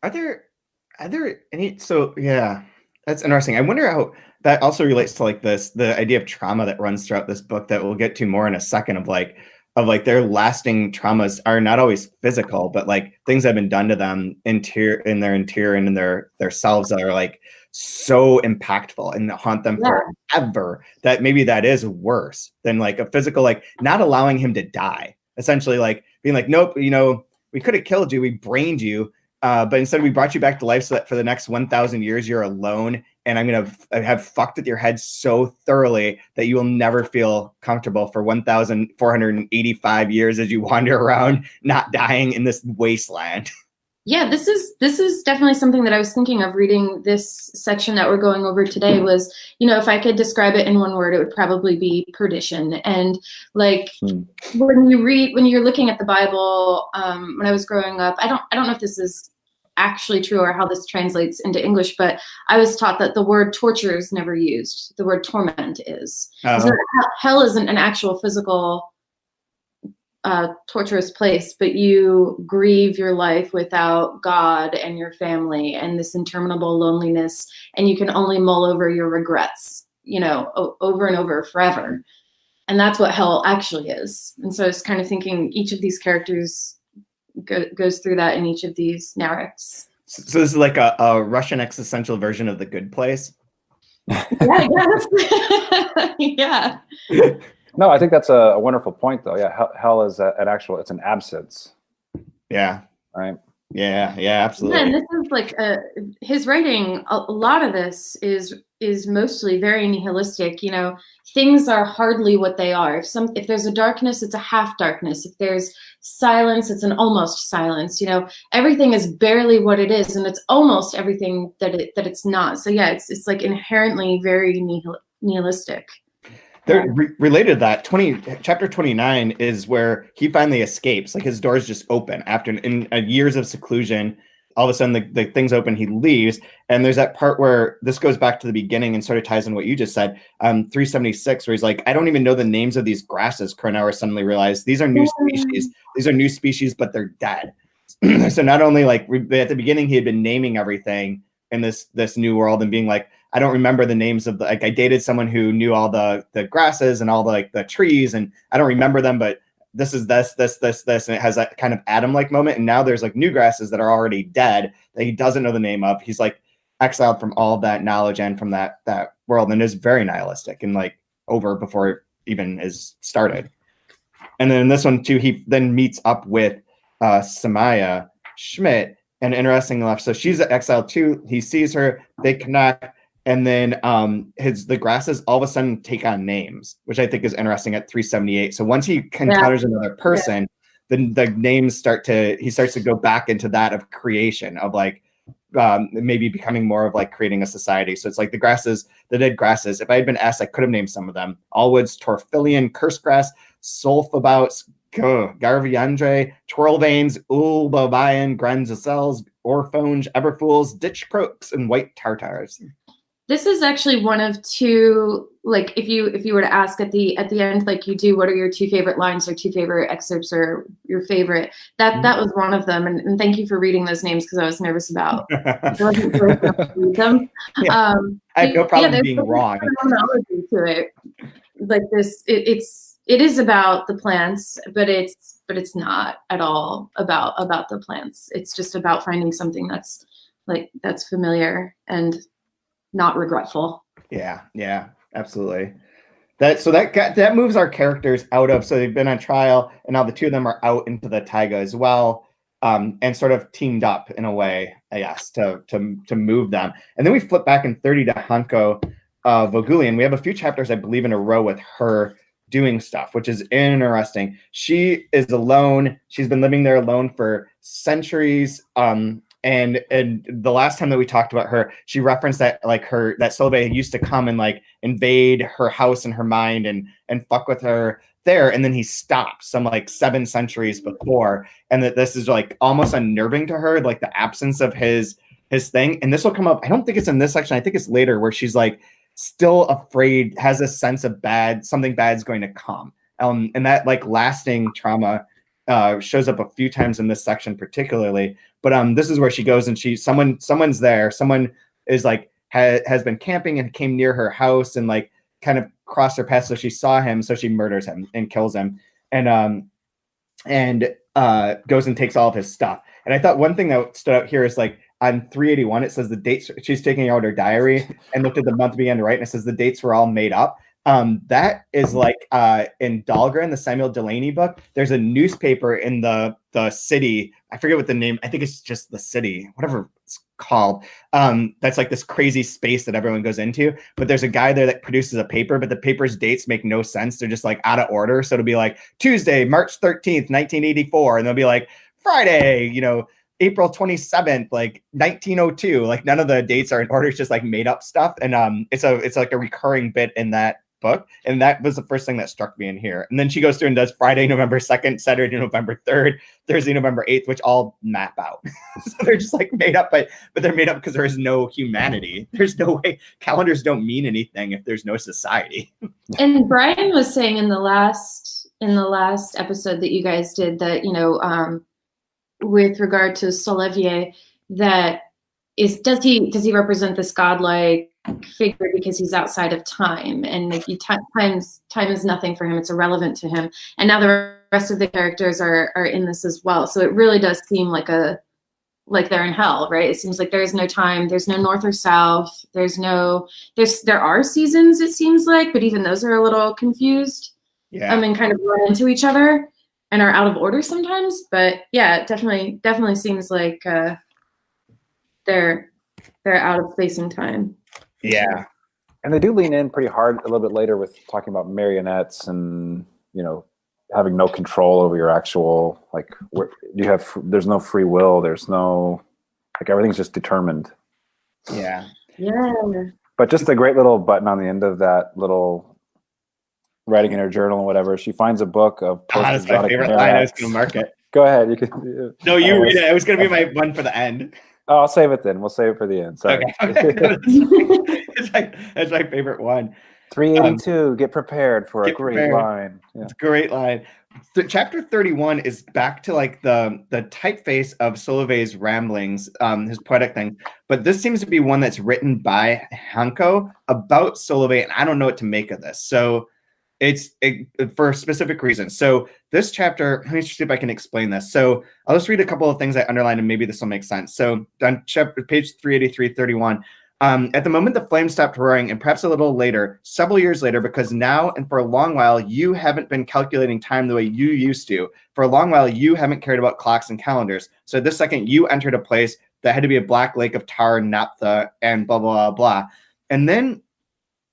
S1: Are there any? So yeah, that's interesting. I wonder how that also relates to like the idea of trauma that runs throughout this book that we'll get to more in a second, of like of their lasting traumas are not always physical, but things that have been done to them in their interior and in their selves that are so impactful and haunt them forever, that maybe that is worse than a physical, not allowing him to die, essentially, being nope, we could have killed you, we brained you, but instead we brought you back to life so that for the next 1,000 years you're alone, and I'm going to have fucked with your head so thoroughly that you will never feel comfortable for 1,485 years as you wander around, not dying in this wasteland.
S3: Yeah, this is definitely something that I was thinking of reading this section that we're going over today was, if I could describe it in one word, it would probably be perdition. And when you're looking at the Bible, when I was growing up, I don't know if this is actually true or how this translates into English, but I was taught that the word torture is never used. The word torment is. So hell isn't an actual physical torturous place, but you grieve your life without God and your family and this interminable loneliness, and you can only mull over your regrets, over and over forever. And that's what hell actually is. And so I was kind of thinking each of these characters goes through that in each of these narratives.
S1: So this is like a Russian existential version of The Good Place.
S3: Yeah.
S2: No, I think that's a wonderful point, though. Yeah, hell is it's an absence.
S1: Yeah.
S2: Right.
S1: Yeah, absolutely.
S3: Yeah, and this is his writing. A lot of this is mostly very nihilistic. Things are hardly what they are. If there's a darkness, it's a half darkness. If there's silence, it's an almost silence. Everything is barely what it is, and it's almost everything that it's not. So yeah, it's inherently very nihilistic.
S1: Related to that, chapter 29 is where he finally escapes. His doors just open after in years of seclusion. All of a sudden, the things open. He leaves, and there's that part where this goes back to the beginning and sort of ties in what you just said. 376, where he's like, I don't even know the names of these grasses. Kronauer suddenly realized these are new species. These are new species, but they're dead. So not only at the beginning he had been naming everything in this new world and being like, I don't remember the names of I dated someone who knew all the grasses and all the trees, and I don't remember them, but this is this, and it has that kind of Adam-like moment. And now there's new grasses that are already dead that he doesn't know the name of. He's exiled from all of that knowledge and from that world, and is very nihilistic and over before it even is started. And then in this one too, he then meets up with Samiya Schmidt, and interesting enough, so she's exiled too. He sees her, they connect. And then the grasses all of a sudden take on names, which I think is interesting at 378. So once he encounters another person, then the names he starts to go back into that of creation, of maybe becoming more of creating a society. So it's the grasses, the dead grasses. If I had been asked, I could have named some of them. Allwoods, Torfillion, Cursegrass, Sulfabouts, Garviandre, Twirlvanes, Ulbavian, Granzacels, Orphonge, Eberfools, Ditch Croaks, and White Tartars.
S3: This is actually one of two, if you were to ask at the end, like you do, what are your two favorite lines or two favorite excerpts or your favorite, that was one of them. And thank you for reading those names, because I was nervous about I wasn't sure if I could read them.
S1: I have no problem being wrong.
S3: Terminology to it. It is about the plants, but it's not at all about the plants. It's just about finding something that's familiar and not regretful.
S1: Yeah, absolutely. That moves our characters out of, so they've been on trial, and now the two of them are out into the Taiga as well, and sort of teamed up in a way, I guess, to move them. And then we flip back in 30 to Hannko Volodine. We have a few chapters, I believe, in a row with her doing stuff, which is interesting. She is alone. She's been living there alone for centuries. And the last time that we talked about her, she referenced that that Solveig used to come and invade her house and her mind and fuck with her there, and then he stopped some 7 centuries before, and that this is almost unnerving to her, the absence of his thing. And this will come up, I don't think it's in this section, I think it's later, where she's still afraid, has a sense of something bad's going to come, and that lasting trauma shows up a few times in this section particularly. But this is where she goes, and someone's there. Someone is has been camping and came near her house and kind of crossed her path. So she saw him, so she murders him and kills him. and goes and takes all of his stuff. And I thought one thing that stood out here is like on 381, it says the dates. She's taking out her diary and looked at the month began to write, and it says the dates were all made up. That is like in Dahlgren, the Samuel Delaney book. There's a newspaper in the city. I forget what the name. I think it's just the city, whatever it's called. That's like this crazy space that everyone goes into. But there's a guy there that produces a paper, but the paper's dates make no sense. They're just like out of order. So it'll be like Tuesday, March 13th, 1984, and they'll be like Friday, April 27th, like 1902. Like none of the dates are in order. It's just like made up stuff. And it's like a recurring bit in that book. And that was the first thing that struck me in here. And then she goes through and does Friday, November 2nd, Saturday, November 3rd, Thursday, November 8th, which all map out. So they're just like made up, but they're made up because there is no humanity. There's no way. Calendars don't mean anything if there's no society.
S3: And Brian was saying in the last episode that you guys did that, with regard to Solevier, that does he represent this godlike figure because he's outside of time, and if time is nothing for him, it's irrelevant to him, and now the rest of the characters are in this as well, so it really does seem like they're in hell, right? It seems like there's no time, there's no north or south, there are seasons, it seems like, but even those are a little confused, and kind of run into each other and are out of order sometimes. But yeah, it definitely seems like they're out of space and time.
S1: Yeah.
S2: And they do lean in pretty hard a little bit later with talking about marionettes and, having no control over your actual, like, there's no free will. There's no, like, everything's just determined.
S1: Yeah.
S3: Yeah.
S2: But just a great little button on the end of that little writing in her journal and whatever. She finds a book of
S1: that's my favorite line. I was going to mark it.
S2: Go ahead. You can.
S1: No, you read it. It was going to be my one for the end.
S2: Oh, I'll save it then. We'll save it for the end. Sorry.
S1: Okay. That's my favorite one.
S2: 382. Get prepared for a great line.
S1: Yeah. It's a great line. Chapter 31 is back to like the typeface of Solovey's ramblings, his poetic thing. But this seems to be one that's written by Hannko about Solovey, and I don't know what to make of this. So it's for a specific reason. So this chapter, let me see if I can explain this. So I'll just read a couple of things I underlined, and maybe this will make sense. So on page 383, 31, at the moment the flame stopped roaring, and perhaps a little later, several years later, because now and for a long while you haven't been calculating time the way you used to. For a long while you haven't cared about clocks and calendars. So this second you entered a place that had to be a black lake of tar and naphtha and blah, blah, blah, blah. And then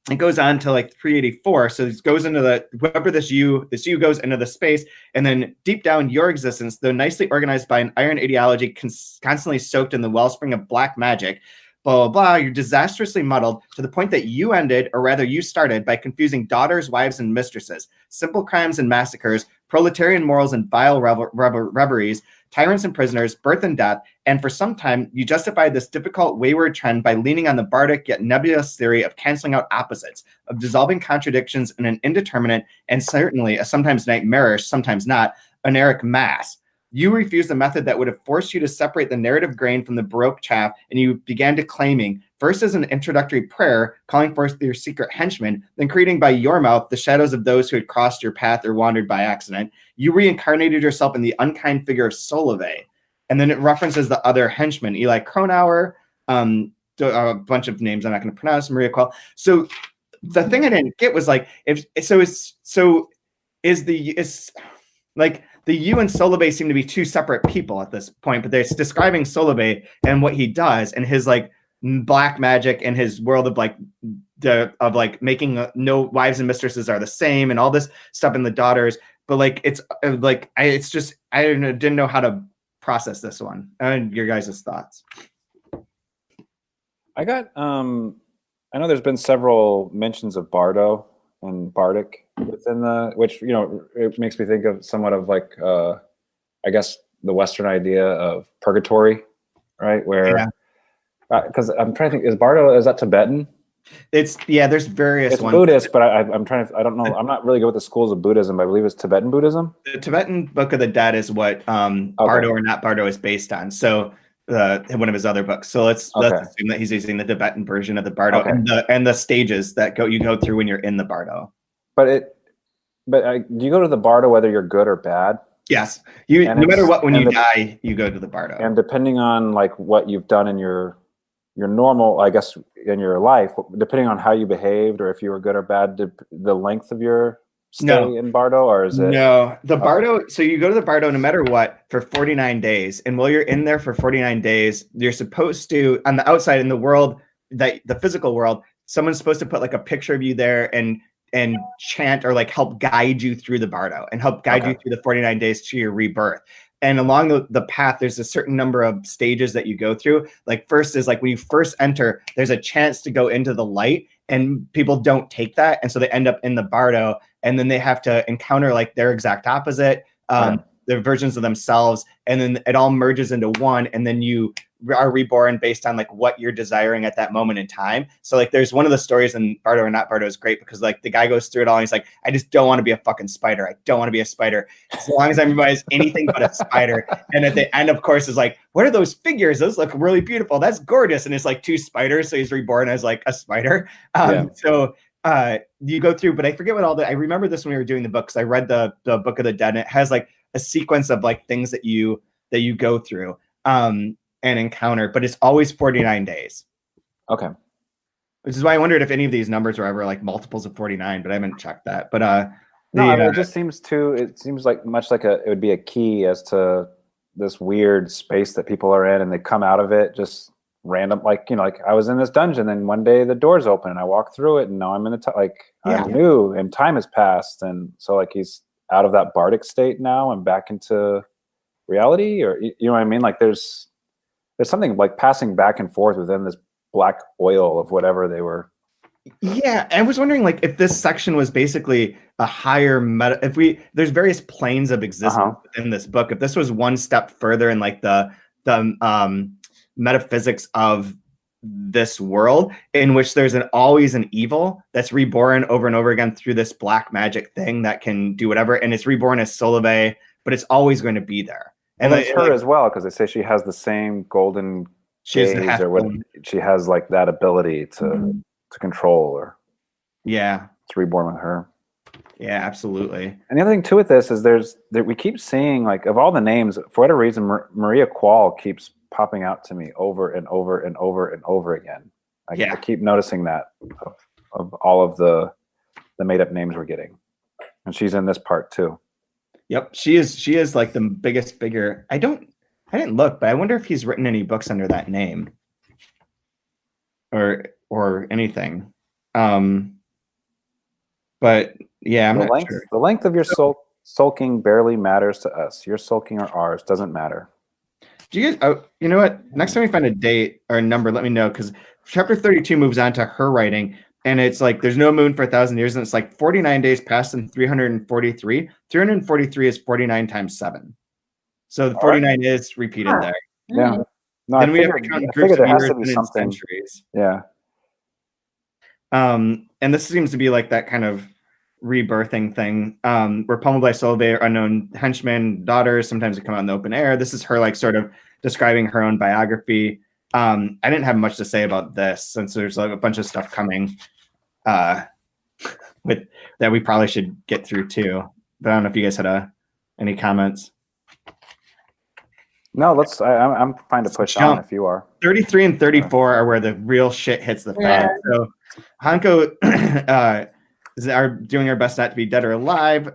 S1: it goes on to like 384. So it goes into this you goes into the space, and then deep down your existence, though nicely organized by an iron ideology constantly soaked in the wellspring of black magic, blah, blah, blah, you're disastrously muddled to the point that you ended, or rather you started, by confusing daughters, wives, and mistresses, simple crimes and massacres, proletarian morals and vile reveries, tyrants and prisoners, birth and death, and for some time, you justified this difficult wayward trend by leaning on the bardic yet nebulous theory of canceling out opposites, of dissolving contradictions in an indeterminate and certainly a sometimes nightmarish, sometimes not, oneric mass. You refused the method that would have forced you to separate the narrative grain from the Baroque chaff, and you began declaiming, first as an introductory prayer, calling forth your secret henchmen, then creating by your mouth the shadows of those who had crossed your path or wandered by accident. You reincarnated yourself in the unkind figure of Solovey. And then it references the other henchmen, Eli Kronauer, a bunch of names I'm not going to pronounce, Maria Quell. So the thing I didn't get was like, the you and Solovey seem to be two separate people at this point, but they're describing Solovey and what he does and his like black magic and his world of like making no wives and mistresses are the same and all this stuff in the daughters. But like I didn't know how to process this one. And your guys' thoughts.
S2: I know there's been several mentions of Bardo and Bardic within which it makes me think of somewhat of like I guess the Western idea of purgatory, right? Where because I'm trying to think, is that Tibetan?
S1: There's various ones.
S2: Buddhist, but I don't know. I'm not really good with the schools of Buddhism, but I believe it's Tibetan Buddhism.
S1: The Tibetan Book of the Dead is what Bardo or not Bardo is based on. So one of his other books. So let's assume that he's using the Tibetan version of the Bardo and the stages that you go through when you're in the Bardo.
S2: But But do you go to the Bardo whether you're good or bad?
S1: Yes. No matter what, when you die, you go to the Bardo.
S2: And depending on like what you've done in your normal, I guess, in your life, depending on how you behaved or if you were good or bad, the length of your stay in Bardo, or is it?
S1: No, the Bardo. So you go to the Bardo no matter what for 49 days. And while you're in there for 49 days, you're supposed to, on the outside in the world, the physical world, someone's supposed to put like a picture of you there and chant or like help guide you through the Bardo and help guide you through the 49 days to your rebirth. And along the path, there's a certain number of stages that you go through. Like first is like when you first enter, there's a chance to go into the light, and people don't take that. And so they end up in the Bardo, and then they have to encounter like their exact opposite, their versions of themselves. And then it all merges into one. And then you are reborn based on like what you're desiring at that moment in time. So like there's one of the stories in Bardo or Not Bardo is great because like the guy goes through it all and he's like, I just don't want to be a fucking spider. I don't want to be a spider. As long as everybody's anything but a spider. And at the end, of course, is like, what are those figures? Those look really beautiful. That's gorgeous. And it's like 2 spiders. So he's reborn as like a spider. So you go through, but I forget what I remember this when we were doing the books. I read the Book of the Dead, and it has like a sequence of like things that you go through and encounter, but it's always 49 days.
S2: Okay.
S1: Which is why I wondered if any of these numbers were ever like multiples of 49, but I haven't checked that. But
S2: no, I mean, it just seems like much like it would be a key as to this weird space that people are in, and they come out of it just random, like, you know, like I was in this dungeon, and one day the doors open and I walk through it, and now I'm in I'm new and time has passed, and so like he's out of that bardic state now and back into reality, or you know what I mean? Like there's something like passing back and forth within this black oil of whatever they were.
S1: Yeah, I was wondering like if this section was basically a higher there's various planes of existence in this book. If this was one step further in like the metaphysics of this world, in which there's always an evil that's reborn over and over again through this black magic thing that can do whatever, and it's reborn as Solove, but it's always going to to be there.
S2: And it's her as well, because they say she has the same golden gaze, or what she has like that ability to control, or it's reborn with her.
S1: Yeah, absolutely.
S2: And the other thing too with this is we keep seeing, like, of all the names, for whatever reason, Maria Qual keeps popping out to me over and over and over and over again. I keep noticing that of all of the made up names we're getting, and she's in this part too.
S1: Yep, she is like the biggest figure. I didn't look, but I wonder if he's written any books under that name or anything. But yeah, I'm not sure.
S2: The length of your sulking barely matters to us. Your sulking or ours doesn't matter.
S1: Do you guys? You know what? Next time we find a date or a number, let me know, because chapter 32 moves on to her writing. And it's like, there's no moon for 1,000 years. And it's like 49 days passed in 343. 343 is 49 times 7. So the 49 is repeated there.
S2: Yeah. No,
S1: then we have to count groups of years and centuries.
S2: Yeah.
S1: And this seems to be like that kind of rebirthing thing. We're pummeled by Solve, unknown henchmen, daughters. Sometimes they come out in the open air. This is her like sort of describing her own biography. I didn't have much to say about this, since there's like a bunch of stuff coming with that we probably should get through too. But I don't know if you guys had any comments.
S2: No, I'm fine to push on if you are.
S1: 33 and 34 are where the real shit hits the fan. So Hannko are doing her best not to be dead or alive.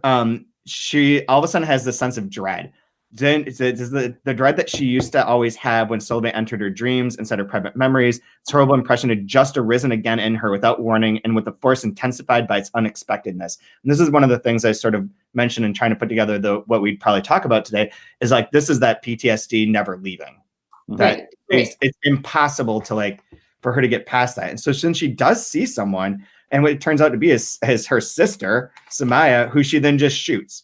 S1: She all of a sudden has this sense of dread. Then it's the dread that she used to always have when Solve entered her dreams instead of private memories. This horrible impression had just arisen again in her without warning, and with the force intensified by its unexpectedness. And this is one of the things I sort of mentioned in trying to put together what we'd probably talk about today, is like, this is that PTSD never leaving. That it's impossible to like for her to get past that. And so since she does see someone, and what it turns out to be is her sister, Samiya, who she then just shoots.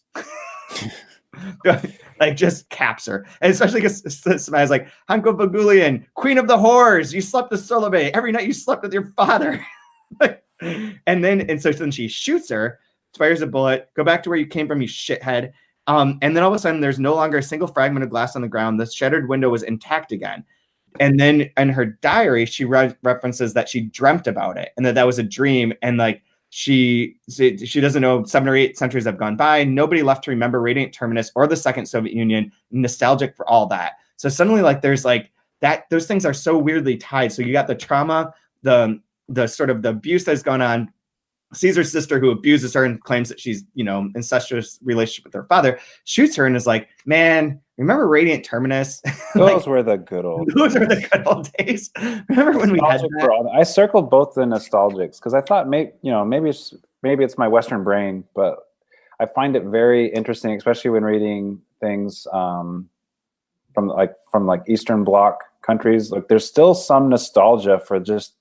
S1: Like just caps her, and especially because Samiya's like, Hannko Bagulian, queen of the whores, you slept with Solove every night, you slept with your father. and so then she shoots her, fires a bullet, go back to where you came from, you shithead. And then all of a sudden there's no longer a single fragment of glass on the ground. The shattered window was intact again. And then in her diary, she references that she dreamt about it and that was a dream. And like she doesn't know 7 or 8 centuries have gone by. Nobody left to remember Radiant Terminus or the Second Soviet Union. Nostalgic for all that. So suddenly, like, there's like that. Those things are so weirdly tied. So you got the trauma, the sort of the abuse that's gone on. Caesar's sister, who abuses her and claims that she's, incestuous relationship with her father, shoots her and is like, man, remember Radiant Terminus?
S2: Those were the good old
S1: Those were the good old days. Remember when we had that?
S2: I circled both the nostalgics because I thought maybe it's my Western brain, but I find it very interesting, especially when reading things from Eastern Bloc countries. Like, there's still some nostalgia for just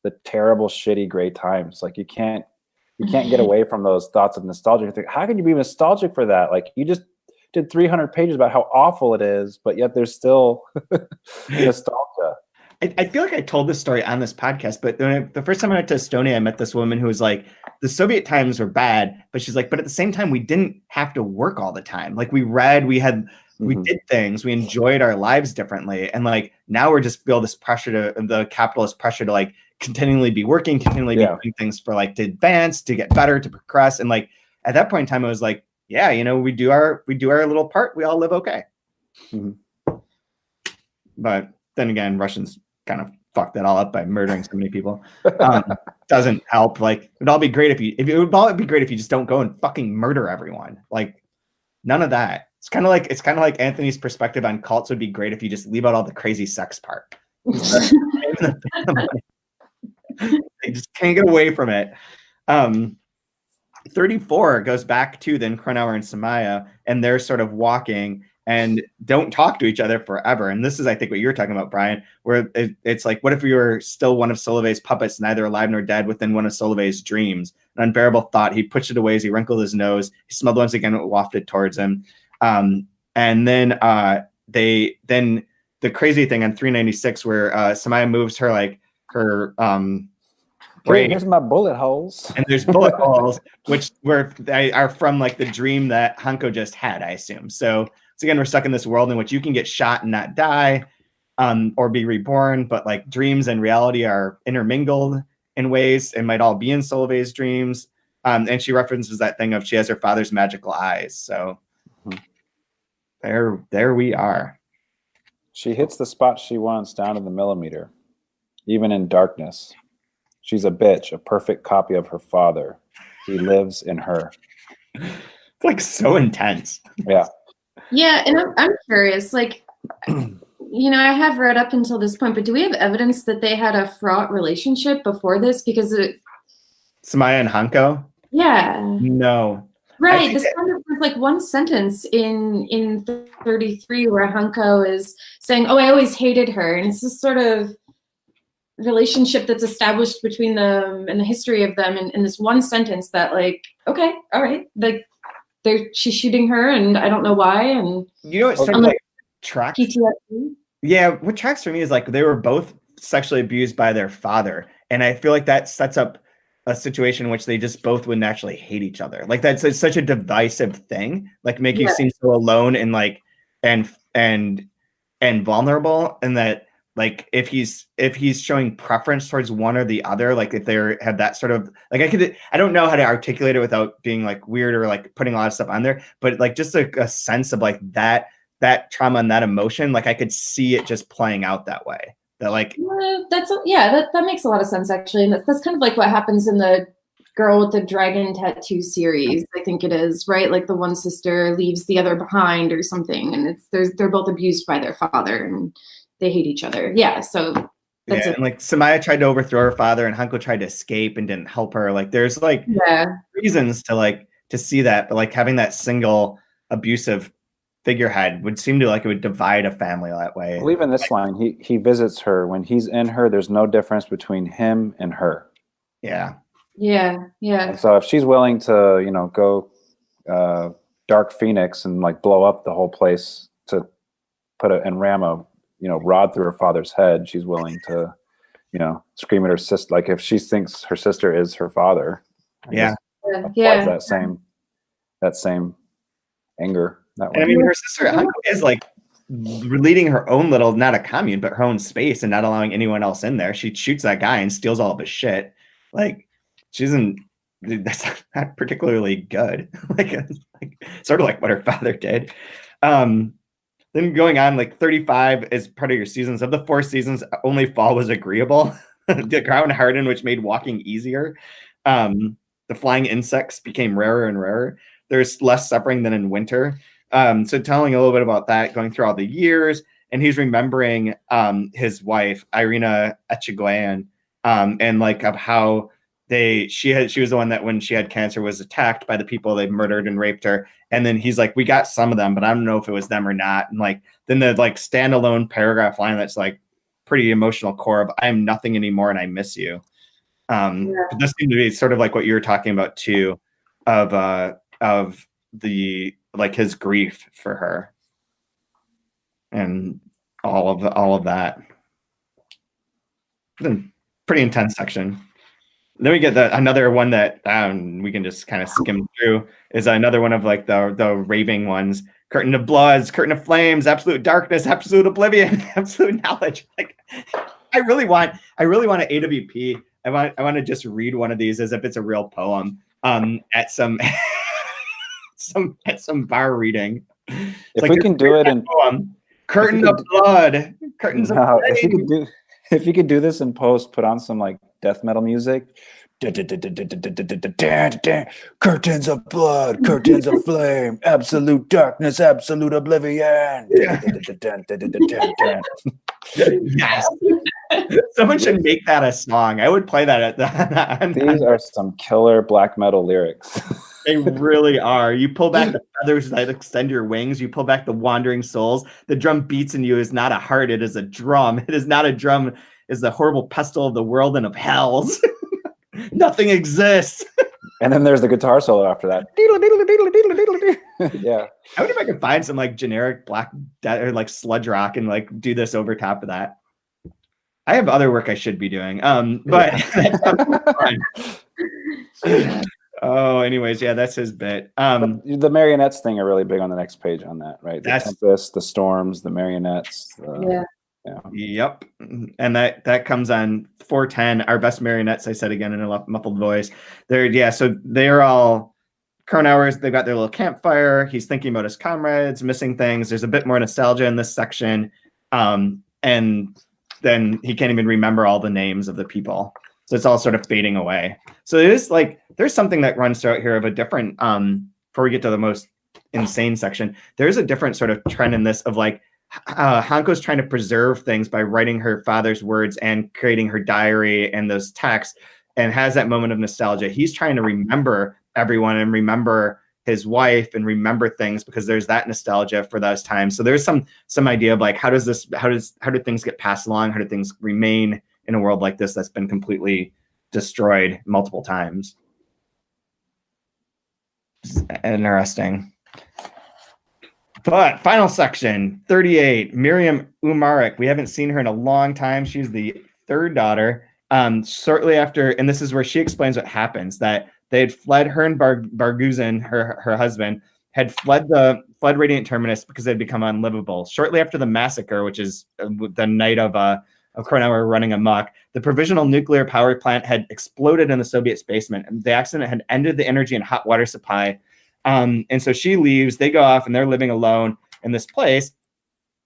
S2: the terrible, shitty, gray times. Like, you can't get away from those thoughts of nostalgia. You think, how can you be nostalgic for that? Like, you just did 300 pages about how awful it is, but yet there's still nostalgia.
S1: I feel like I told this story on this podcast, but the first time I went to Estonia, I met this woman who was like, the Soviet times were bad, but she's like, but at the same time, we didn't have to work all the time. Like, we read, we did things, we enjoyed our lives differently. And like, now we're just feel this pressure the capitalist pressure to like continually be working, continually be doing things for like to advance, to get better, to progress. And like, at that point in time, it was like, yeah, we do our little part. We all live okay. Mm-hmm. But then again, Russians kind of fucked that all up by murdering so many people. Doesn't help. Like, it'd all be great if you just don't go and fucking murder everyone. Like, none of that. It's kind of like Anthony's perspective on cults would be great if you just leave out all the crazy sex part. They just can't get away from it. 34 goes back to then Kronauer and Samiya, and they're sort of walking and don't talk to each other forever. And this is, I think, what you're talking about, Brian, where it's like, what if we were still one of Solovey's puppets, neither alive nor dead, within one of Solovey's dreams? An unbearable thought. He pushed it away as he wrinkled his nose. He smelled once again what wafted towards him. And then the crazy thing on 396 where Samiya moves her brain.
S2: Here's my bullet holes.
S1: And there's bullet holes, which they are from like the dream that Hannko just had, I assume. So again, we're stuck in this world in which you can get shot and not die, or be reborn, but like dreams and reality are intermingled in ways. It might all be in Solovey's dreams. And she references that thing of she has her father's magical eyes. So there we are.
S2: She hits the spot she wants down to the millimeter, even in darkness. She's a bitch, a perfect copy of her father. He lives in her.
S1: It's like so intense.
S2: Yeah.
S3: Yeah, and I'm curious, like, I have read up until this point, but do we have evidence that they had a fraught relationship before this? Because
S1: Samiya and Hannko?
S3: Yeah.
S1: No.
S3: Right. There's like one sentence in 33 where Hannko is saying, "Oh, I always hated her," and it's this sort of relationship that's established between them and the history of them in this one sentence that, like, okay, all right, like she's shooting her and I don't know why, and
S1: it sort of like tracks.
S3: PTSD.
S1: Yeah, what tracks for me is like they were both sexually abused by their father, and I feel like that sets up a situation in which they just both would naturally hate each other. Like that's such a divisive thing, like make you seem so alone and like and vulnerable, and that like if he's showing preference towards one or the other, like if they have that sort of like I don't know how to articulate it without being like weird or like putting a lot of stuff on there, but like just a sense of like that trauma and that emotion, like I could see it just playing out that way. That like
S3: that makes a lot of sense actually, and that's kind of like what happens in the Girl with the Dragon Tattoo series. I think it is, right? Like the one sister leaves the other behind or something, and they're both abused by their father and they hate each other. Yeah, so that's
S1: and like Samiya tried to overthrow her father, and Hannko tried to escape and didn't help her. Like there's like reasons to see that, but like having that single abusive figurehead would seem to like it would divide a family that way.
S2: I believe in this line, he visits her. When he's in her, there's no difference between him and her.
S3: Yeah.
S2: And so if she's willing to, go Dark Phoenix and like blow up the whole place to and ram a rod through her father's head, she's willing to, scream at her sister. Like if she thinks her sister is her father, applies that same anger. That way.
S1: I mean, her sister Hannko is like leading her own little, not a commune, but her own space and not allowing anyone else in there. She shoots that guy and steals all of his shit. Like she doesn't that's not particularly good. like sort of like what her father did. Then going on, like 35 is part of your seasons. Of the 4 seasons, only fall was agreeable. The ground hardened, which made walking easier. The flying insects became rarer and rarer. There's less suffering than in winter. So telling a little bit about that, going through all the years, and he's remembering his wife, Irina Echegoyen, and like of how she was the one that when she had cancer was attacked by the people they murdered and raped her. And then he's like, we got some of them, but I don't know if it was them or not. And like then the like standalone paragraph line that's like pretty emotional core of I am nothing anymore and I miss you. But this seemed to be sort of like what you were talking about too, of the like his grief for her and all of that. Pretty intense section. Then we get another one that we can just kind of skim through is another one of like the raving ones. Curtain of bloods, curtain of flames, absolute darkness, absolute oblivion, absolute knowledge. Like I really want an AWP. I want to just read one of these as if it's a real poem at some some bar reading.
S2: If like, we can do it in
S1: poem. Curtain of blood, curtains of flame.
S2: If you could do this in post, put on some like death metal music. Curtains of blood, curtains of flame, absolute darkness, absolute oblivion.
S1: Yes. Someone should make that a song. I would play that at the.
S2: These are some killer black metal lyrics.
S1: They really are. You pull back the feathers that extend your wings. You pull back the wandering souls. The drum beats in you is not a heart. It is a drum. It is not a drum. It is the horrible pestle of the world and of hells. Nothing exists.
S2: And then there's the guitar solo after that. Yeah.
S1: I wonder if I could find some like generic black or like sludge rock and like do this over top of that. I have other work I should be doing. But oh, anyways, yeah, that's his bit.
S2: The marionettes thing are really big on the next page on that, right? The tempest, the storms, the marionettes.
S3: Yeah.
S1: Yep. And that comes on 410. Our best marionettes, I said again in a muffled voice. So they're all Kronauers. They've got their little campfire. He's thinking about his comrades, missing things. There's a bit more nostalgia in this section. And then he can't even remember all the names of the people. So it's all sort of fading away. So it is like, there's something that runs throughout here of a different, before we get to the most insane section, there's a different sort of trend in this of like, Hannko's trying to preserve things by writing her father's words and creating her diary and those texts and has that moment of nostalgia. He's trying to remember everyone and remember his wife and remember things because there's that nostalgia for those times. So there's some idea of like, how do things get passed along? How do things remain in a world like this that's been completely destroyed multiple times? It's interesting. But final section, 38, Miriam Umarik. We haven't seen her in a long time. She's the third daughter. Shortly after, and this is where she explains what happens, that they had fled, her and Barguzin, her husband, had fled Radiant Terminus because they had become unlivable. Shortly after the massacre, which is the night of Kronauer running amok, the provisional nuclear power plant had exploded in the Soviet basement. And the accident had ended the energy and hot water supply. And so she leaves, they go off and they're living alone in this place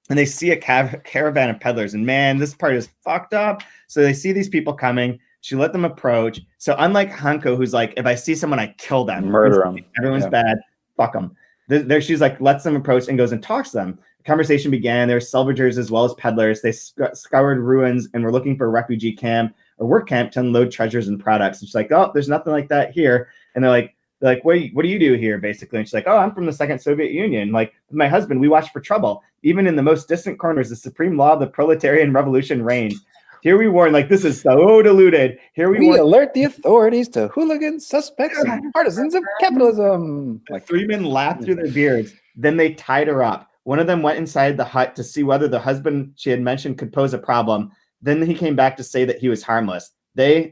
S1: and they see a caravan of peddlers and man, this part is fucked up. So they see these people coming, she let them approach. So unlike Hannko, who's like, if I see someone, I kill them.
S2: Murder them.
S1: Everyone's bad. Fuck them. There she's like, lets them approach and goes and talks to them. The conversation began. There were salvagers as well as peddlers. They scoured ruins and were looking for a refugee camp or work camp to unload treasures and products. And she's like, oh, there's nothing like that here. And they're like, what do you do here, basically? And she's like, oh, I'm from the second Soviet Union. Like, my husband, we watch for trouble. Even in the most distant corners, the supreme law of the proletarian revolution reigns. Here we warn, like, this is so diluted. Here we
S2: alert the authorities to hooligans, suspects, and partisans of capitalism.
S1: Like 3 men laughed through their beards. Then they tied her up. One of them went inside the hut to see whether the husband she had mentioned could pose a problem. Then he came back to say that he was harmless. They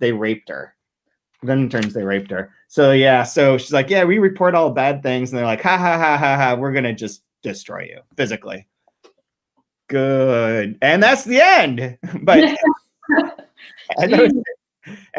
S1: raped her. So yeah, so she's like, yeah, we report all bad things. And they're like, ha, ha, ha, ha, ha. We're going to just destroy you physically. Good. And that's the end. But and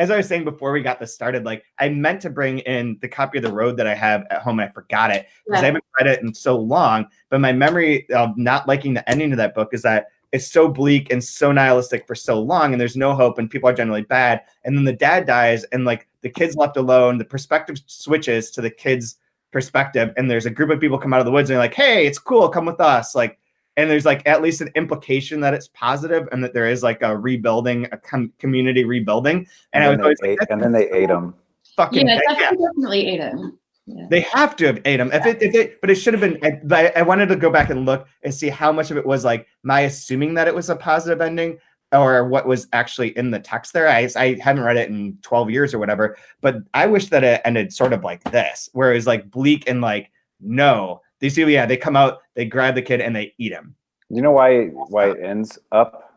S1: as I was saying before we got this started, like I meant to bring in the copy of The Road that I have at home and I forgot it because I haven't read it in so long. But my memory of not liking the ending of that book is that it's so bleak and so nihilistic for so long, and there's no hope, and people are generally bad. And then the dad dies, and like the kid's left alone. The perspective switches to the kid's perspective, and there's a group of people come out of the woods and they're like, "Hey, it's cool, come with us." Like, and there's like at least an implication that it's positive and that there is like a rebuilding, a community rebuilding. And I was always like,
S2: and then they ate him.
S1: Fucking
S3: definitely ate him. Yeah.
S1: They have to have ate him. But it should have been. I wanted to go back and look and see how much of it was like my assuming that it was a positive ending, or what was actually in the text there. I haven't read it in 12 years or whatever. But I wish that it ended sort of like this, where it's like bleak and like no. These people, they come out, they grab the kid, and they eat him.
S2: You know why it ends up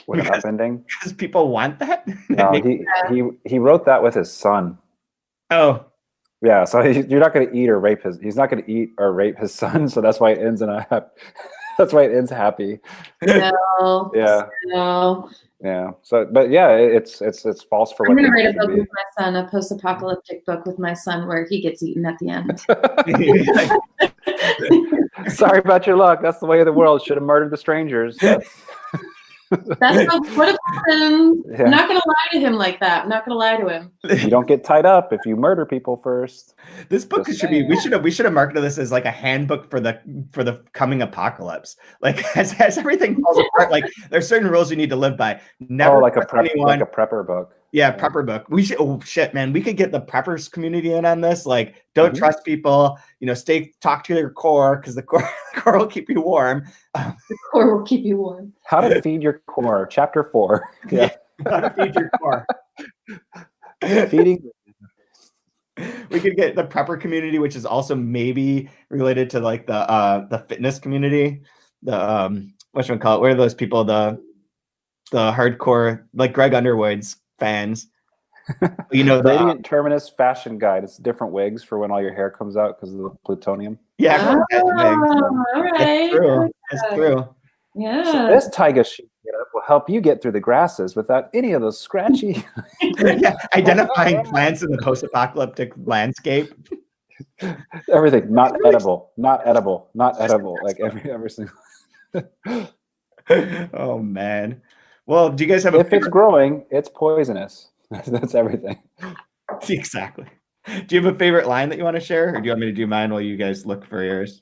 S2: with an up ending?
S1: Because people want that.
S2: No, he wrote that with his son.
S1: Oh.
S2: Yeah, so you're not going to eat or rape he's not going to eat or rape his son, so that's why it ends that's why it ends happy.
S3: No.
S2: Yeah.
S3: No.
S2: Yeah. So, but yeah, it's false for.
S3: I'm going to write a book with my son, a post-apocalyptic book with my son, where he gets eaten at the end.
S2: Sorry about your luck. That's the way of the world. Should have murdered the strangers.
S3: That's what happened. Yeah. I'm not going to lie to him like that. I'm not going to lie to him.
S2: You don't get tied up if you murder people first.
S1: This book should be. We should have marketed this as like a handbook for the coming apocalypse. Like as everything falls apart, like there's certain rules you need to live by. Never
S2: like a prepper book.
S1: Yeah, prepper book. We should. Oh shit, man, we could get the preppers community in on this. Like, don't trust people. Talk to your core because the core will keep you warm.
S3: The core will keep you warm.
S2: How to feed your core, chapter 4. Yeah,
S1: how to feed your core.
S2: Feeding.
S1: We could get the prepper community, which is also maybe related to like the fitness community. The whatchamacallit, where are those people? The hardcore, like Greg Underwood's fans.
S2: The Radiant Terminus fashion guide. It's different wigs for when all your hair comes out because of the plutonium.
S1: Yeah,
S3: all right.
S1: It's true.
S3: Yeah.
S2: So this Taiga sheet will help you get through the grasses without any of those scratchy.
S1: Identifying plants in the post-apocalyptic landscape.
S2: Everything not edible, not edible, not edible. Like every single.
S1: Oh man. Well, do you guys have
S2: if it's growing, it's poisonous. That's everything.
S1: Exactly. Do you have a favorite line that you want to share, or do you want me to do mine while you guys look for yours?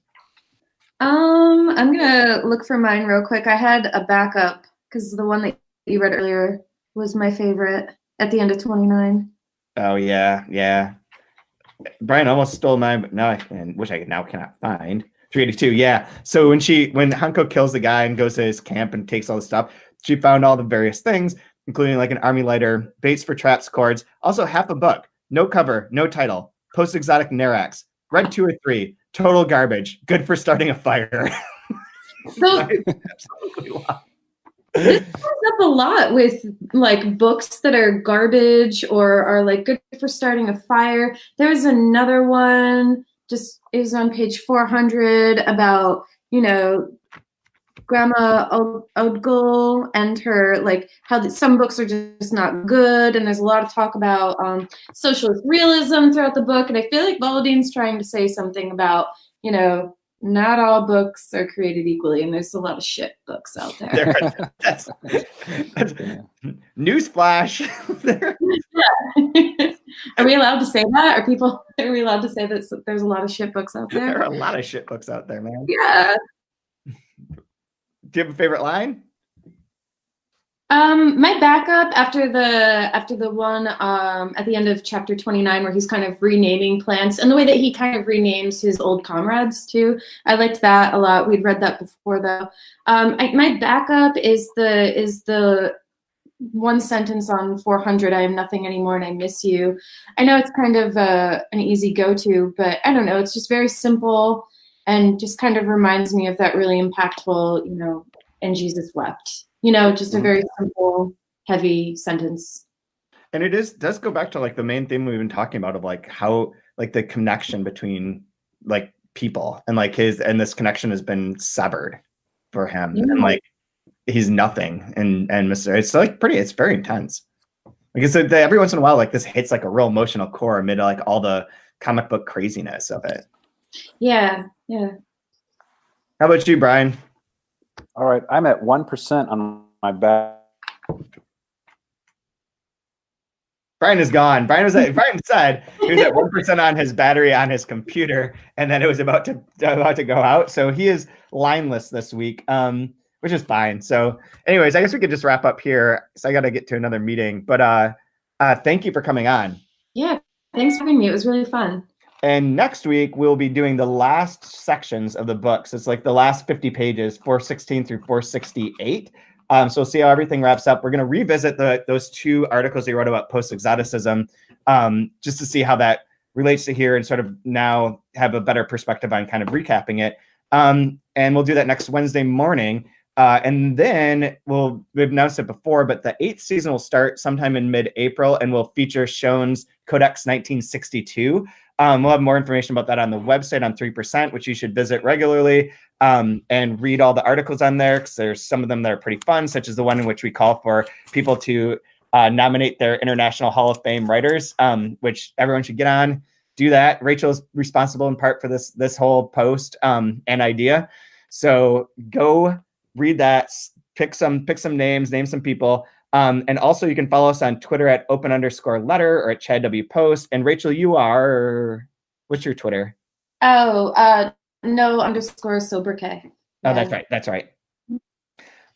S3: I'm gonna look for mine real quick. I had a backup because the one that you read earlier was my favorite at the end of 29.
S1: Oh yeah. Brian almost stole mine, but now cannot find 382. Yeah. So when Hannko kills the guy and goes to his camp and takes all the stuff, she found all the various things, including like an army lighter, baits for traps, cords, also half a book, no cover, no title, post-exotic Narax, read 2 or 3, total garbage, good for starting a fire.
S3: So absolutely wild. This comes up a lot with like books that are garbage or are like good for starting a fire. There was another one, just it was on page 400 about, Grandma Odgul and her, like how some books are just not good, and there's a lot of talk about socialist realism throughout the book, and I feel like Volodine's trying to say something about, not all books are created equally, and there's a lot of shit books out there.
S1: That's newsflash.
S3: Yeah. Are we allowed to say that? Are we allowed to say that there's a lot of shit books out there?
S1: There are a lot of shit books out there, man.
S3: Yeah.
S1: Do you have a favorite line?
S3: My backup after the one at the end of chapter 29 where he's kind of renaming plants and the way that he kind of renames his old comrades too. I liked that a lot. We'd read that before though. My backup is the one sentence on 400. I am nothing anymore and I miss you. I know it's kind of an easy go-to, but I don't know. It's just very simple and just kind of reminds me of that really impactful, and Jesus wept. Just a very simple, heavy sentence.
S1: And it does go back to like the main theme we've been talking about of like how like the connection between like people and like this connection has been severed for him. Yeah. And like he's nothing and it's like it's very intense. Because every once in a while, like this hits like a real emotional core amid like all the comic book craziness of it.
S3: Yeah.
S1: How about you, Brian?
S2: All right, I'm at 1% on my back.
S1: Brian is gone. Brian said he was at 1% on his battery on his computer, and then it was about to go out. So he is lineless this week, which is fine. So, anyways, I guess we could just wrap up here. So I got to get to another meeting. But thank you for coming on.
S3: Yeah, thanks for having me. It was really fun.
S1: And next week we'll be doing the last sections of the book. So it's like the last 50 pages, 416 through 468. So we'll see how everything wraps up. We're going to revisit those 2 articles you wrote about post-exoticism, just to see how that relates to here and sort of now have a better perspective on kind of recapping it. And we'll do that next Wednesday morning. And then we've announced it before, but the 8th season will start sometime in mid-April and will feature Schoen's Codex 1962. We'll have more information about that on the website on 3%, which you should visit regularly and read all the articles on there, because there's some of them that are pretty fun, such as the one in which we call for people to nominate their International Hall of Fame writers, which everyone should get on, do that. Rachel's responsible in part for this whole post and idea. So go read that, pick some names, name some people. And also you can follow us on Twitter at @open_letter or at Chad W Post. And Rachel, you are, what's your Twitter?
S3: Oh, no_sobriquet.
S1: Oh, that's right.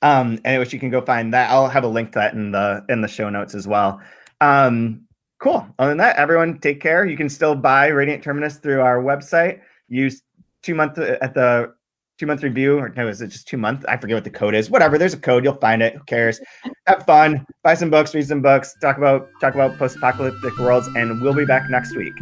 S1: And which you can go find that. I'll have a link to that in the show notes as well. Cool. Other than that, everyone take care. You can still buy Radiant Terminus through our website. Use 2 month at the 2-month review, or no, is it just 2 months? I forget what the code is. Whatever, there's a code, you'll find it. Who cares? Have fun, buy some books, read some books, talk about post-apocalyptic worlds, and we'll be back next week.